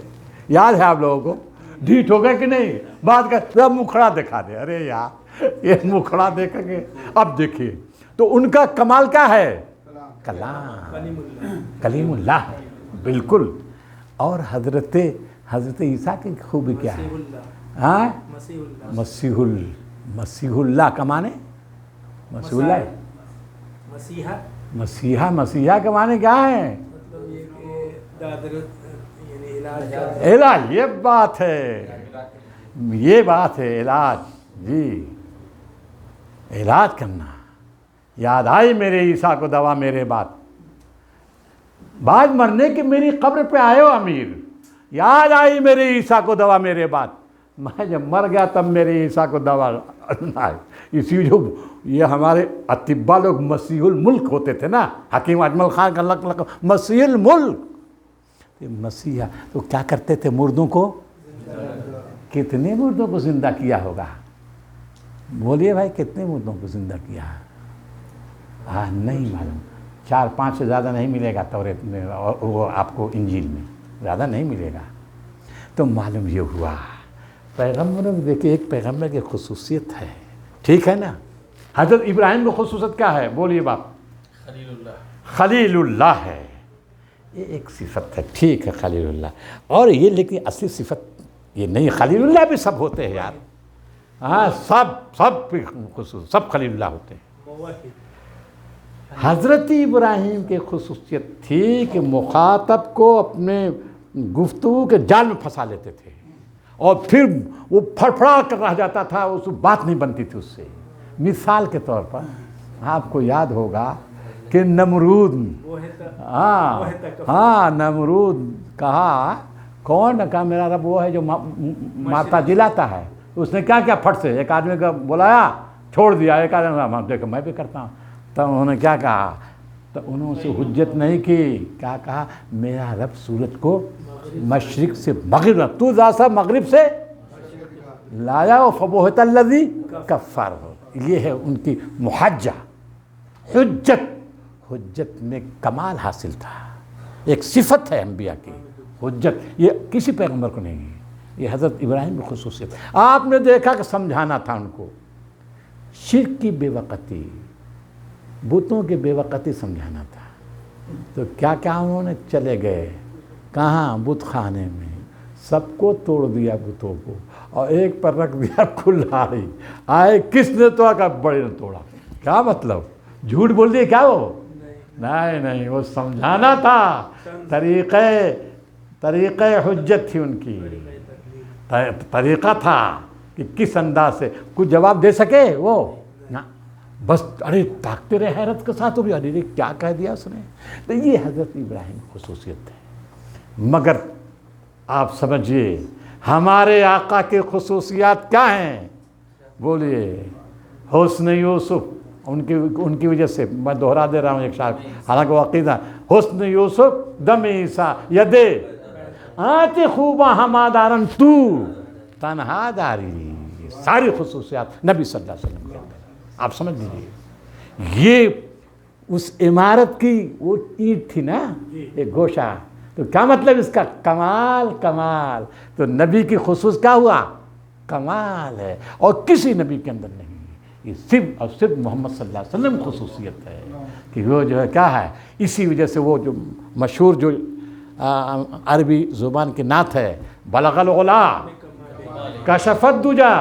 یاد ہے آپ لوگوں کو؟ ڈھیٹ ہو گئے کہ نہیں؟ بات کر مکھڑا دکھا دے. ارے یار یہ مکھڑا دیکھ کے اب دیکھیے تو ان کا کمال کیا ہے؟ کلام، کلیم اللہ ہے بالکل. اور حضرت عیسیٰ کی خوبی کیا ہے؟ ہاں، مسیح اللہ کا معنی مسیح اللہ، مسیحا کا معنی کیا ہے؟ علاج. یہ بات ہے، یہ بات ہے علاج. جی علاج کرنا. یاد آئی میرے عیسیٰ کو دوا میرے بعد مرنے کی میری قبر پہ آئے ہو امیر. یاد آئی میرے عیسیٰ کو دوا میرے بعد. میں جب مر گیا تب میرے عیسیٰ کو دوا آئی. اسی جو یہ ہمارے اطباء لوگ مسیح الملک ہوتے تھے نا، حکیم اجمل خان کا لقب مسیح الملک. مسیحا تو کیا کرتے تھے؟ مردوں کو، کتنے مردوں کو زندہ کیا ہوگا؟ بولیے بھائی کتنے مردوں کو زندہ کیا؟ ہاں نہیں معلوم، 4-5 سے زیادہ نہیں ملے گا توریت میں، اور وہ آپ کو انجیل میں زیادہ نہیں ملے گا. تو معلوم یہ ہوا پیغمبروں میں دیکھیں ایک پیغمبر کی خصوصیت ہے، ٹھیک ہے نا. حضرت ابراہیم کی خصوصیت کیا ہے؟ بولیے باپ. خلیل اللہ ہے. یہ ایک صفت ہے، ٹھیک ہے خلیل اللہ، اور یہ لیکن اصلی صفت یہ نہیں، خلیل اللہ بھی سب ہوتے ہیں یار، ہاں سب خصوص سب خلیل اللہ ہوتے ہیں۔ موحد حضرت ابراہیم کی خصوصیت تھی کہ مخاطب کو اپنے گفتگو کے جال میں پھنسا لیتے تھے، اور پھر وہ پھڑپھڑا کر رہ جاتا تھا، اس بات نہیں بنتی تھی اس سے۔ مثال کے طور پر آپ کو یاد ہوگا کہ نمرود، ہاں نمرود کہا، کون کہا میرا رب وہ ہے جو ماتا جلاتا ہے، اس نے کیا کیا پھٹ سے ایک آدمی کا بلایا چھوڑ دیا، ایک آدمی دیکھو میں بھی کرتا ہوں، تب انہوں نے کیا کہا، تو انہوں سے حجت نہیں کی، کیا کہا، میرا رب سورج کو مشرق سے مغرب، تو ذاسا مغرب سے لایا فبہت الذی کفر، یہ ہے ان کی محجہ، حجت میں کمال حاصل تھا، ایک صفت ہے انبیاء کی حجت، یہ کسی پیغمبر کو نہیں ہے، یہ حضرت ابراہیم کی خصوصیت۔ آپ نے دیکھا کہ سمجھانا تھا ان کو، شرک کی بے وقتی، بتوں کی بے وقتی سمجھانا تھا، تو کیا کیا انہوں نے، چلے گئے کہاں، بت خانے میں، سب کو توڑ دیا بتوں کو، اور ایک پر رکھ دیا کلہاڑی، آئے کس نے توڑا، کہ بڑے نے توڑا، کیا مطلب، جھوٹ بول دیے کیا وہ، نہیں وہ سمجھانا تھا، طریقہ حجت تھی ان کی، طریقہ تھا کہ کس انداز سے کچھ جواب دے سکے وہ، بس ارے تاکتے رہے حیرت کے ساتھ، ارے کیا کہہ دیا اس نے، تو یہ حضرت ابراہیم کی خصوصیت ہے۔ مگر آپ سمجھیے ہمارے آقا کی خصوصیات کیا ہیں، بولیے، حسن یوسف، ان کی وجہ سے میں دہرا دے رہا ہوں ایک شعر، حالانکہ وہ عقیدہ، حسن یوسف دم عیسیٰ یدے آنچ خوباں ہما دارن تو تنہا داری، ساری خصوصیات نبی صلی اللہ علیہ وسلم کے اندر، آپ سمجھ لیجیے، یہ اس عمارت کی وہ اینٹ تھی نا، ایک گوشہ، تو کیا مطلب اس کا، کمال، تو نبی کی خصوص کیا ہوا، کمال ہے، اور کسی نبی کے اندر نہیں، یہ صرف اور صرف محمد صلی اللہ علیہ وسلم خصوصیت ہے، کہ وہ جو ہے کیا ہے، اسی وجہ سے وہ جو مشہور جو عربی زبان کی نعت ہے، بلغ العلا کشف الدجا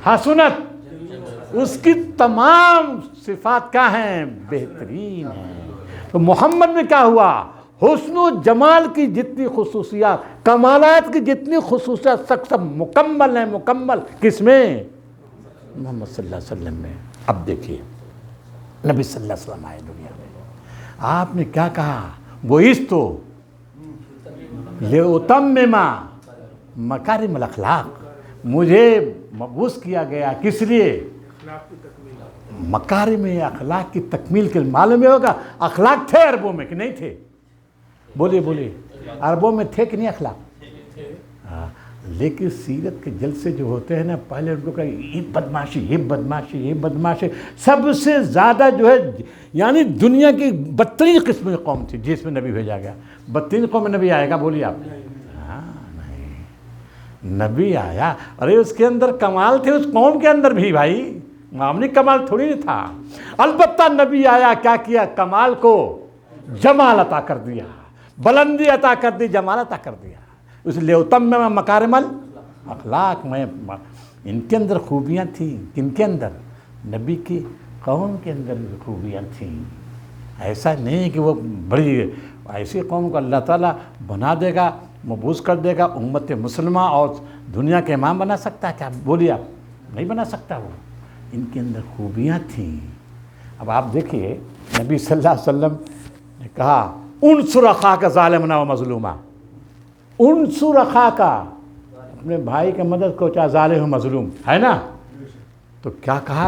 حسنت، اس کی تمام صفات کیا ہیں، بہترین ہیں۔ تو محمد میں کیا ہوا، حسن و جمال کی جتنی خصوصیات، کمالات کی جتنی خصوصیات سب مکمل ہیں، مکمل کس میں، محمد صلی اللہ علیہ وسلم میں۔ اب دیکھیے نبی صلی اللہ علیہ وسلم آئے دنیا میں، آپ نے کیا کہا، بعثت لأتمم مکارم الاخلاق، مجھے مبعوث کیا گیا کس لیے، مکارم اخلاق کی تکمیل کے، معلوم یہ ہوگا اخلاق تھے عربوں میں کہ نہیں تھے، بولیے عربوں میں تھے کہ نہیں اخلاق، ہاں، لیکن سیرت کے جلسے جو ہوتے ہیں نا، پہلے ان کو کہا یہ بدماشی، سب سے زیادہ جو ہے، یعنی دنیا کی بدترین قسم کی قوم تھی جس میں نبی بھیجا گیا، بدترین قوم میں نبی آئے گا، بولیے آپ، ہاں نہیں، نبی آیا، ارے اس کے اندر کمال تھے، اس قوم کے اندر بھی بھائی، معمولی کمال تھوڑی نہیں تھا، البتہ نبی آیا، کیا کیا، کمال کو جمال عطا کر دیا، بلندی عطا کر دی، جمال عطا کر دیا، اس لیے اتمم مکارم الاخلاق میں ان کے اندر خوبیاں تھیں، کن کے اندر، نبی کی قوم کے اندر بھی خوبیاں تھیں، ایسا نہیں کہ وہ بڑی ایسی قوم کو اللہ تعالیٰ بنا دے گا، مبعوث کر دے گا، امت مسلمہ اور دنیا کے امام بنا سکتا ہے کیا، بولیے آپ، نہیں بنا سکتا وہ، ان کے اندر خوبیاں تھیں۔ اب آپ دیکھیے نبی صلی اللہ علیہ وسلم نے کہا انصر اخاک ظالما و مظلوما، انصر اخاک، اپنے بھائی کی مدد کو، چاہے ظالم و مظلوم ہے نا، تو کیا کہا،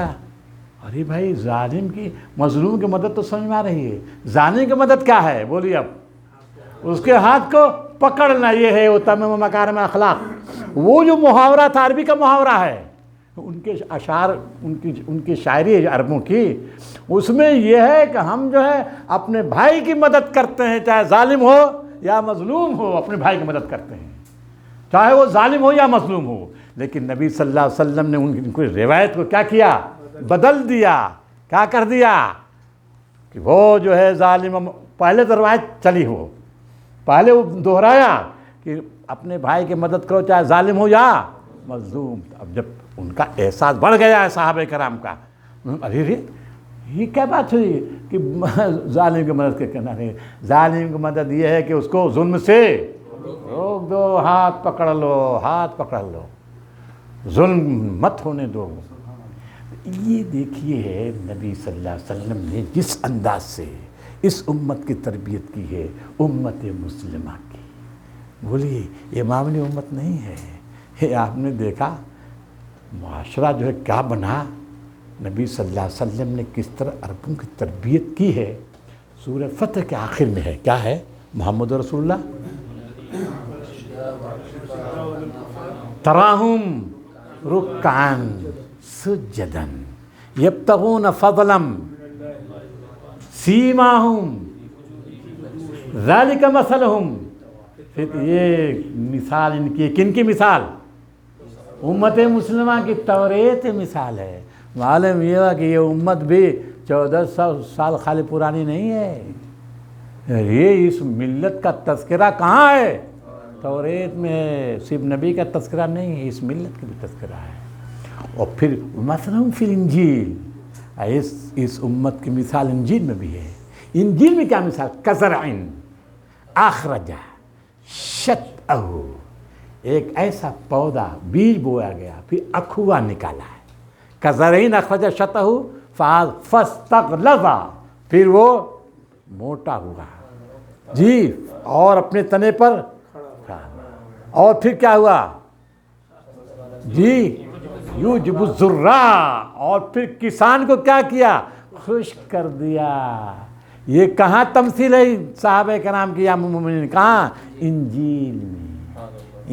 ارے بھائی ظالم کی، مظلوم کی مدد تو سمجھ میں آ رہی ہے، ظالم کی مدد کیا ہے، بولیے اب، اس کے ہاتھ کو پکڑنا، یہ ہے اتمم مکارم اخلاق۔ وہ جو محاورہ تھا، عربی کا محاورہ ہے، ان کے اشعار، ان کی شاعری ہے عربوں کی، اس میں یہ ہے کہ ہم جو ہے اپنے بھائی کی مدد کرتے ہیں، چاہے ظالم ہو یا مظلوم ہو، اپنے بھائی کی مدد کرتے ہیں، چاہے وہ ظالم ہو یا مظلوم ہو۔ لیکن نبی صلی اللہ علیہ وسلم نے ان کی روایت کو کیا کیا، بدل دیا، کیا کر دیا کہ وہ جو ہے ظالم، پہلے تو روایت چلی ہو پہلے وہ دوہرایا کہ اپنے بھائی کی مدد کرو چاہے ظالم ہو یا مظلوم. اب جب ان کا احساس بڑھ گیا ہے صحابہ کرام کا، ارے یہ کیا بات ہوئی کہ ظالم کی مدد کرنا نہیں. ظالم کی مدد یہ ہے کہ اس کو ظلم سے روک دو، ہاتھ پکڑ لو، ہاتھ پکڑ لو، ظلم مت ہونے دو. یہ دیکھیے نبی صلی اللہ علیہ وسلم نے جس انداز سے اس امت کی تربیت کی ہے، امت مسلمہ کی. بولیے یہ معمولی امت نہیں ہے. یہ آپ نے دیکھا معاشرہ جو ہے کیا بنا، نبی صلی اللہ علیہ وسلم نے کس طرح عربوں کی تربیت کی ہے. سورہ فتح کے آخر میں ہے، کیا ہے؟ محمد رسول اللہ تراہم رکعن سجدن یبتغون فضلا سیماہم ذالک مثلہم. پھر یہ مثال ان کی، کن کی مثال؟ امت مسلمہ کی توریت مثال ہے. معلوم یہ ہوا کہ یہ امت بھی 1400 سال خالی پرانی نہیں ہے. یہ اس ملت کا تذکرہ کہاں ہے؟ توریت میں ہے. صرف نبی کا تذکرہ نہیں ہے، اس ملت کا بھی تذکرہ ہے. اور پھر مثلاً فی الانجیل، اس امت کی مثال انجیل میں بھی ہے. انجیل میں کیا مثال؟ کزرعن اخرج شطأہ، ایک ایسا پودا بیج بویا گیا پھر اکھوا نکالا ہے. کزرعن اخرج شطأہ فاستغلظ، پھر وہ موٹا ہوا جی، اور اپنے تنے پر، اور پھر کیا ہوا جی، یوجب الزراع، اور پھر کسان کو کیا کیا؟ خشک کر دیا. یہ کہاں تمثیل ہے صحابہ کرام کی یا مومنین؟ کہاں؟ انجیل میں.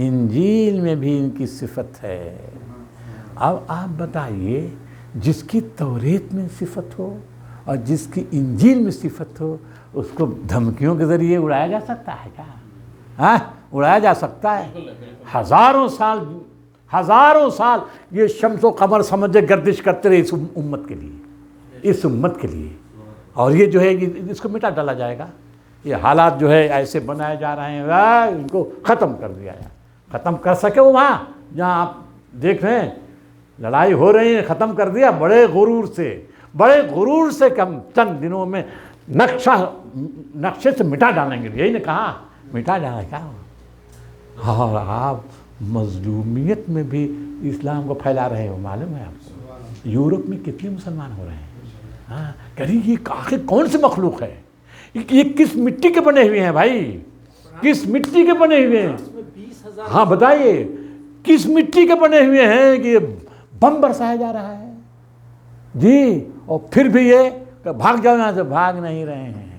انجیل میں بھی ان کی صفت ہے. اب آپ بتائیے، جس کی توریت میں صفت ہو اور جس کی انجیل میں صفت ہو، اس کو دھمکیوں کے ذریعے اڑایا جا سکتا ہے کیا؟ ہاں اڑایا جا سکتا ہے؟ ہزاروں سال یہ شمس و قمر سمجھے گردش کرتے رہے اس امت کے لیے، اس امت کے لیے. اور یہ جو ہے اس کو مٹا ڈالا جائے گا. یہ حالات جو ہے ایسے بنائے جا رہے ہیں، ان کو ختم کر دیا جائے. ختم کر سکے وہ وہاں جہاں آپ دیکھ رہے ہیں لڑائی ہو رہی ہے، ختم کر دیا بڑے غرور سے کہ ہم چند دنوں میں نقشے سے مٹا ڈالیں گے. یہی نے کہا مٹا ڈالا کیا. اور آپ مظلومیت میں بھی اسلام کو پھیلا رہے ہو. معلوم ہے آپ کو یورپ میں کتنے مسلمان ہو رہے ہیں. ہاں کہیں یہ آخر کون سی مخلوق ہے؟ یہ کس مٹی کے بنے ہوئے ہیں بھائی؟ کس مٹی کے بنے ہوئے ہیں؟ ہاں بتائیے کس مٹی کے بنے ہوئے ہیں کہ یہ بم برسایا جا رہا ہے جی؟ اور پھر بھی یہ کہ بھاگ جاؤ یہاں سے، بھاگ نہیں رہے ہیں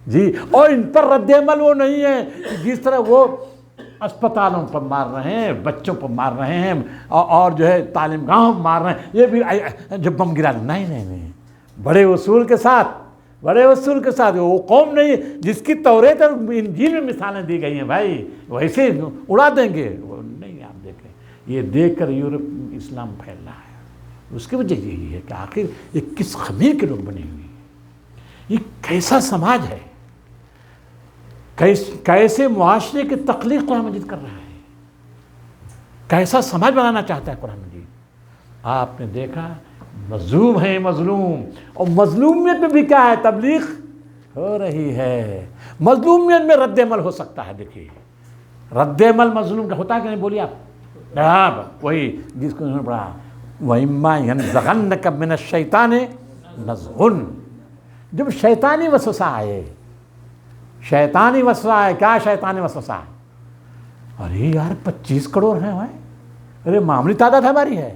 جی. اور ان پر رد عمل وہ نہیں ہے کہ جس طرح وہ اسپتالوں پر مار رہے ہیں، بچوں پر مار رہے ہیں، اور جو ہے تعلیم گاہوں پر مار رہے ہیں. یہ بھی جب بم گرا، نہیں، بڑے اصول کے ساتھ وہ قوم نہیں جس کی توریت اور انجیل میں مثالیں دی گئی ہیں بھائی، ویسے اڑا دیں گے وہ نہیں. آپ دیکھیں یہ دیکھ کر یورپ اسلام پھیل رہا ہے. اس کی وجہ یہی ہے کہ آخر یہ کس خمیر کے لوگ بنے ہوئے ہیں، یہ کیسا سماج ہے، کیسے معاشرے کی تخلیق قرآن مجید کر رہا ہے، کیسا سماج بنانا چاہتا ہے قرآن مجید. آپ نے دیکھا مظلوم ہے، مظلوم، اور مظلومیت میں بھی کیا ہے؟ تبلیغ ہو رہی ہے. مظلومیت میں رد عمل ہو سکتا ہے. دیکھیے رد عمل مظلوم کا ہوتا ہے کہ نہیں؟ بولیے آپ. وہی جس کو انہوں نے پڑھا وَإِمَّا يَنزَغَنَّكَ مِنَ الشَّيْطَانِ نَزْغٌ. جب شیطانی وسوسہ آئے، کیا شیطانی وسوسہ ہے؟ ارے یار 25 کروڑ ہیں بھائی، ارے معمولی تعداد ہماری ہے،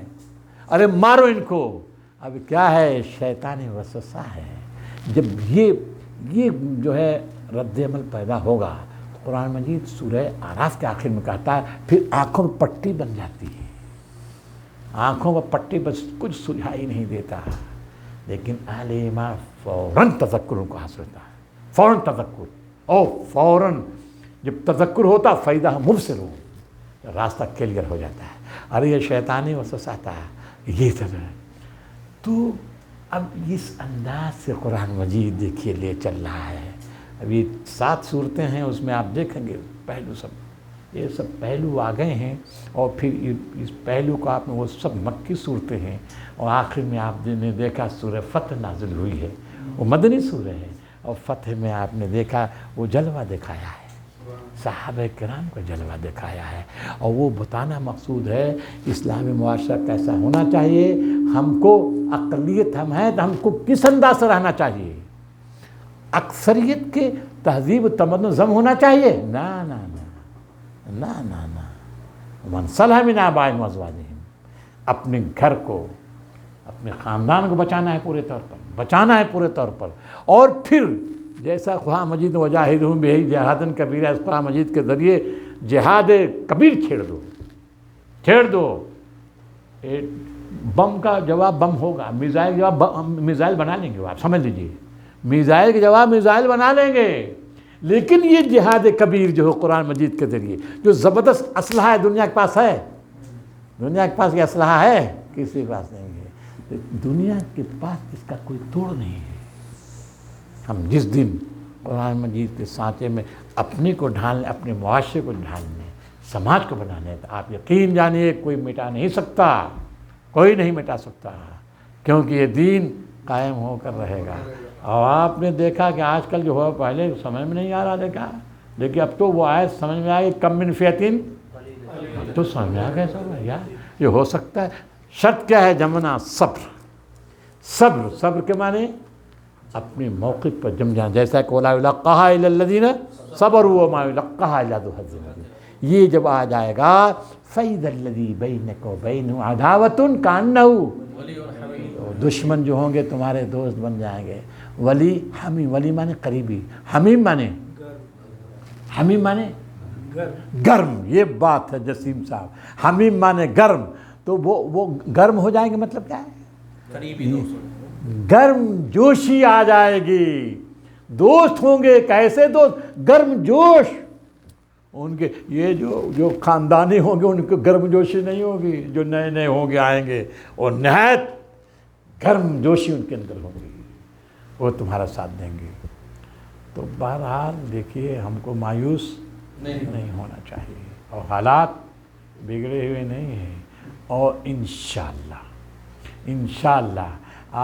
ارے مارو ان کو. اب کیا ہے؟ شیطانی وسوسہ ہے. جب یہ جو ہے رد عمل پیدا ہوگا، قرآن مجید سورہ اعراف کے آخر میں کہتا ہے پھر آنکھوں پر پٹی بن جاتی ہے. آنکھوں پر پٹی بس کچھ سجھائی نہیں دیتا، لیکن اہل ایمان فوراً تذکر کو حاصل ہوتا ہے. فوراً تذکر، فوراً جب تذکر ہوتا فائدہ مبصرون، راستہ کلیئر ہو جاتا ہے. ارے یہ شیطانی وسوسہ آتا ہے، یہ سب ہے. تو اب اس انداز سے قرآن مجید دیکھیے لے چل رہا ہے. اب یہ 7 صورتیں ہیں، اس میں آپ دیکھیں گے پہلو سب یہ سب پہلو آ گئے ہیں، اور پھر اس پہلو کو آپ نے وہ سب مکی صورتیں ہیں، اور آخر میں آپ نے دیکھا سورہ فتح نازل ہوئی ہے، وہ مدنی سورہ ہے، اور فتح میں آپ نے دیکھا وہ جلوہ دکھایا ہے، صحابہ کرام کا جلوہ دکھایا ہے، اور وہ بتانا مقصود ہے اسلامی معاشرہ کیسا ہونا چاہیے، ہم کو اقلیت ہم ہیں تو ہم کو کس انداز سے رہنا چاہیے، اکثریت کے تہذیب و تمدن ضم ہونا چاہیے، نا نا نا نا نا نا من صلح من آبائہم و ازواجہم، اپنے گھر کو اپنے خاندان کو بچانا ہے پورے طور پر، بچانا ہے پورے طور پر، اور پھر جیسا قرآن مجید وجاہدہم بہ جہادًا کبیرا، اس قرآن مجید کے ذریعے جہاد کبیر چھیڑ دو، بم کا جواب بم ہوگا، میزائل کا جواب میزائل بنا لیں گے، آپ سمجھ لیجئے، میزائل کے جواب میزائل بنا لیں گے، لیکن یہ جہاد کبیر جو ہے قرآن مجید کے ذریعے جو زبردست اسلحہ ہے، دنیا کے پاس ہے، دنیا کے پاس یہ اسلحہ ہے، کسی کے پاس نہیں ہے، دنیا کے پاس اس کا کوئی توڑ نہیں ہے۔ ہم جس دن قرآن مجید کے سانچے میں اپنے کو ڈھالنے، اپنے معاشرے کو ڈھالنے، سماج کو بنانے، تو آپ یقین جانیے کوئی مٹا نہیں سکتا، کوئی نہیں مٹا سکتا، کیونکہ یہ دین قائم ہو کر رہے گا۔ اور آپ نے دیکھا کہ آج کل جو ہوا پہلے سمجھ میں نہیں آ رہا دیکھا، لیکن اب تو وہ آیت سمجھ میں آئی، کم من فیتن، تو سمجھ میں آ گیا سب یا یہ ہو سکتا ہے۔ شرط کیا ہے؟ جمنا صبر، صبر کے معنی اپنے موقف پر جم جانا، جیسا کہ وَلَا يُلَقَّاهَا إِلَّا الَّذِينَ صَبَرُوا وَمَا يُلَقَّاهَا إِلَّا ذُو حَظٍّ عَظِيمٍ، یہ جب آ جائے گا فَإِذَا الَّذِي بَيْنَكَ وَبَيْنَهُ عَدَاوَةٌ كَأَنَّهُ، دشمن جو ہوں گے تمہارے دوست بن جائیں گے، ولی حمیم، ولی مانے قریبی، حمیم مانے گرم، یہ بات ہے جسیم صاحب، حمیم مانے گرم، تو وہ گرم ہو جائیں گے، مطلب کیا ہے؟ قریبی دوست، گرم جوشی آ جائے گی، دوست ہوں گے، کیسے دوست؟ گرم جوش، ان کے یہ جو خاندانی ہوں گے ان کو گرم جوشی نہیں ہوگی، جو نئے نئے ہوں گے آئیں گے، اور نہایت گرم جوشی ان کے اندر ہوگی، وہ تمہارا ساتھ دیں گے۔ تو بہرحال دیکھیے ہم کو مایوس نہیں ہونا چاہیے، اور حالات بگڑے ہوئے نہیں ہیں، اور انشاءاللہ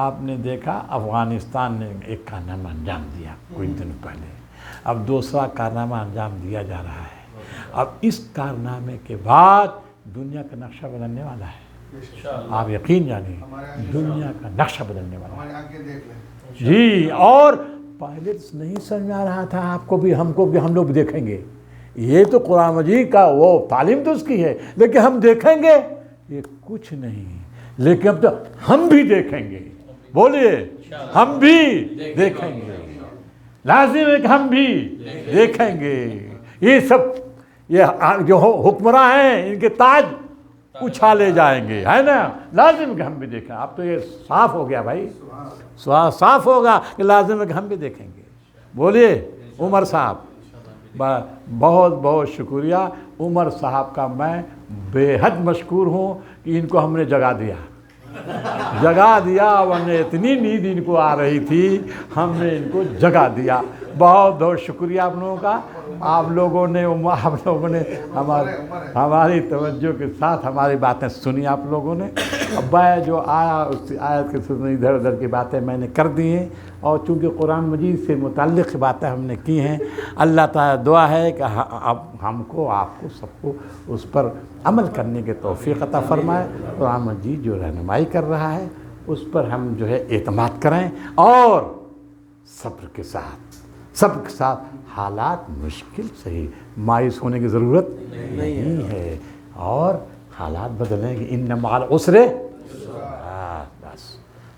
آپ نے دیکھا افغانستان نے ایک کارنامہ انجام دیا کچھ دن پہلے، اب دوسرا کارنامہ انجام دیا جا رہا ہے، اب اس کارنامے کے بعد دنیا کا نقشہ بدلنے والا ہے، آپ یقین جانیں دنیا کا نقشہ بدلنے والا ہے جی۔ اور پہلے نہیں سمجھ میں آ رہا تھا، آپ کو بھی، ہم کو بھی، ہم لوگ بھی دیکھیں گے، یہ تو قرآن مجید کا وہ تعلیم تو اس کی ہے، لیکن ہم دیکھیں گے یہ کچھ نہیں، لیکن اب تو ہم بھی دیکھیں گے، بولیے ہم بھی دیکھیں گے، لازم ہے کہ ہم بھی دیکھیں گے، یہ سب یہ جو حکمراں ہیں ان کے تاج اچھالے جائیں گے، ہے نا، لازم کہ ہم بھی دیکھیں، اب تو یہ صاف ہو گیا بھائی، صاف ہوگا کہ لازم ہے کہ ہم بھی دیکھیں گے، بولیے عمر صاحب، بہت بہت شکریہ عمر صاحب کا، میں بے حد مشکور ہوں کہ ان کو ہم نے جگا دیا، ورنہ اتنی نیند ان کو آ رہی تھی، ہم نے ان کو جگا دیا، بہت بہت شکریہ آپ لوگوں کا، آپ لوگوں نے ہماری توجہ کے ساتھ ہماری باتیں سنی، آپ لوگوں نے، اب جو آیا اس آیت کے سلسلے ادھر ادھر کی باتیں میں نے کر دی ہیں، اور چونکہ قرآن مجید سے متعلق باتیں ہم نے کی ہیں، اللہ تعالیٰ دعا ہے کہ اب ہم کو، آپ کو، سب کو اس پر عمل کرنے کے توفیق عطا فرمائے، قرآن مجید جو رہنمائی کر رہا ہے اس پر ہم جو ہے اعتماد کریں، اور صبر کے ساتھ حالات مشکل صحیح، مایوس ہونے کی ضرورت نہیں ہے، اور حالات بدلیں گے، ان مع العسر، بس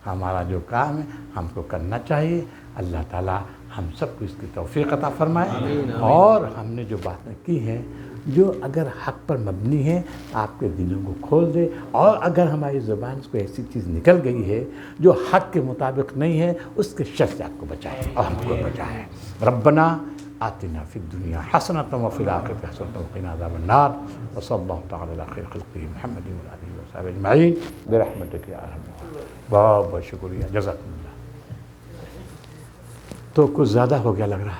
ہمارا جو کام ہے ہم کو کرنا چاہیے، اللہ تعالیٰ ہم سب کو اس کی توفیق عطا فرمائے، اور ہم نے جو باتیں کی ہیں جو اگر حق پر مبنی ہے آپ کے دلوں کو کھول دے، اور اگر ہماری زبان سے کوئی ایسی چیز نکل گئی ہے جو حق کے مطابق نہیں ہے اس کے شر سے آپ کو بچائے اور ہم کو بچائے۔ ربنا آتنا فی الدنیا حسنۃ وفی الآخرۃ حسنۃ وقنا عذاب النار، وصلی اللہ تعالی علی خیر خلقہ محمد وعلی آلہ وصحبہ اجمعین برحمتک یا ارحم الراحمین۔ بہت بہت شکریہ، جزاکم اللہ۔ تو کچھ زیادہ ہو گیا لگ رہا ہے۔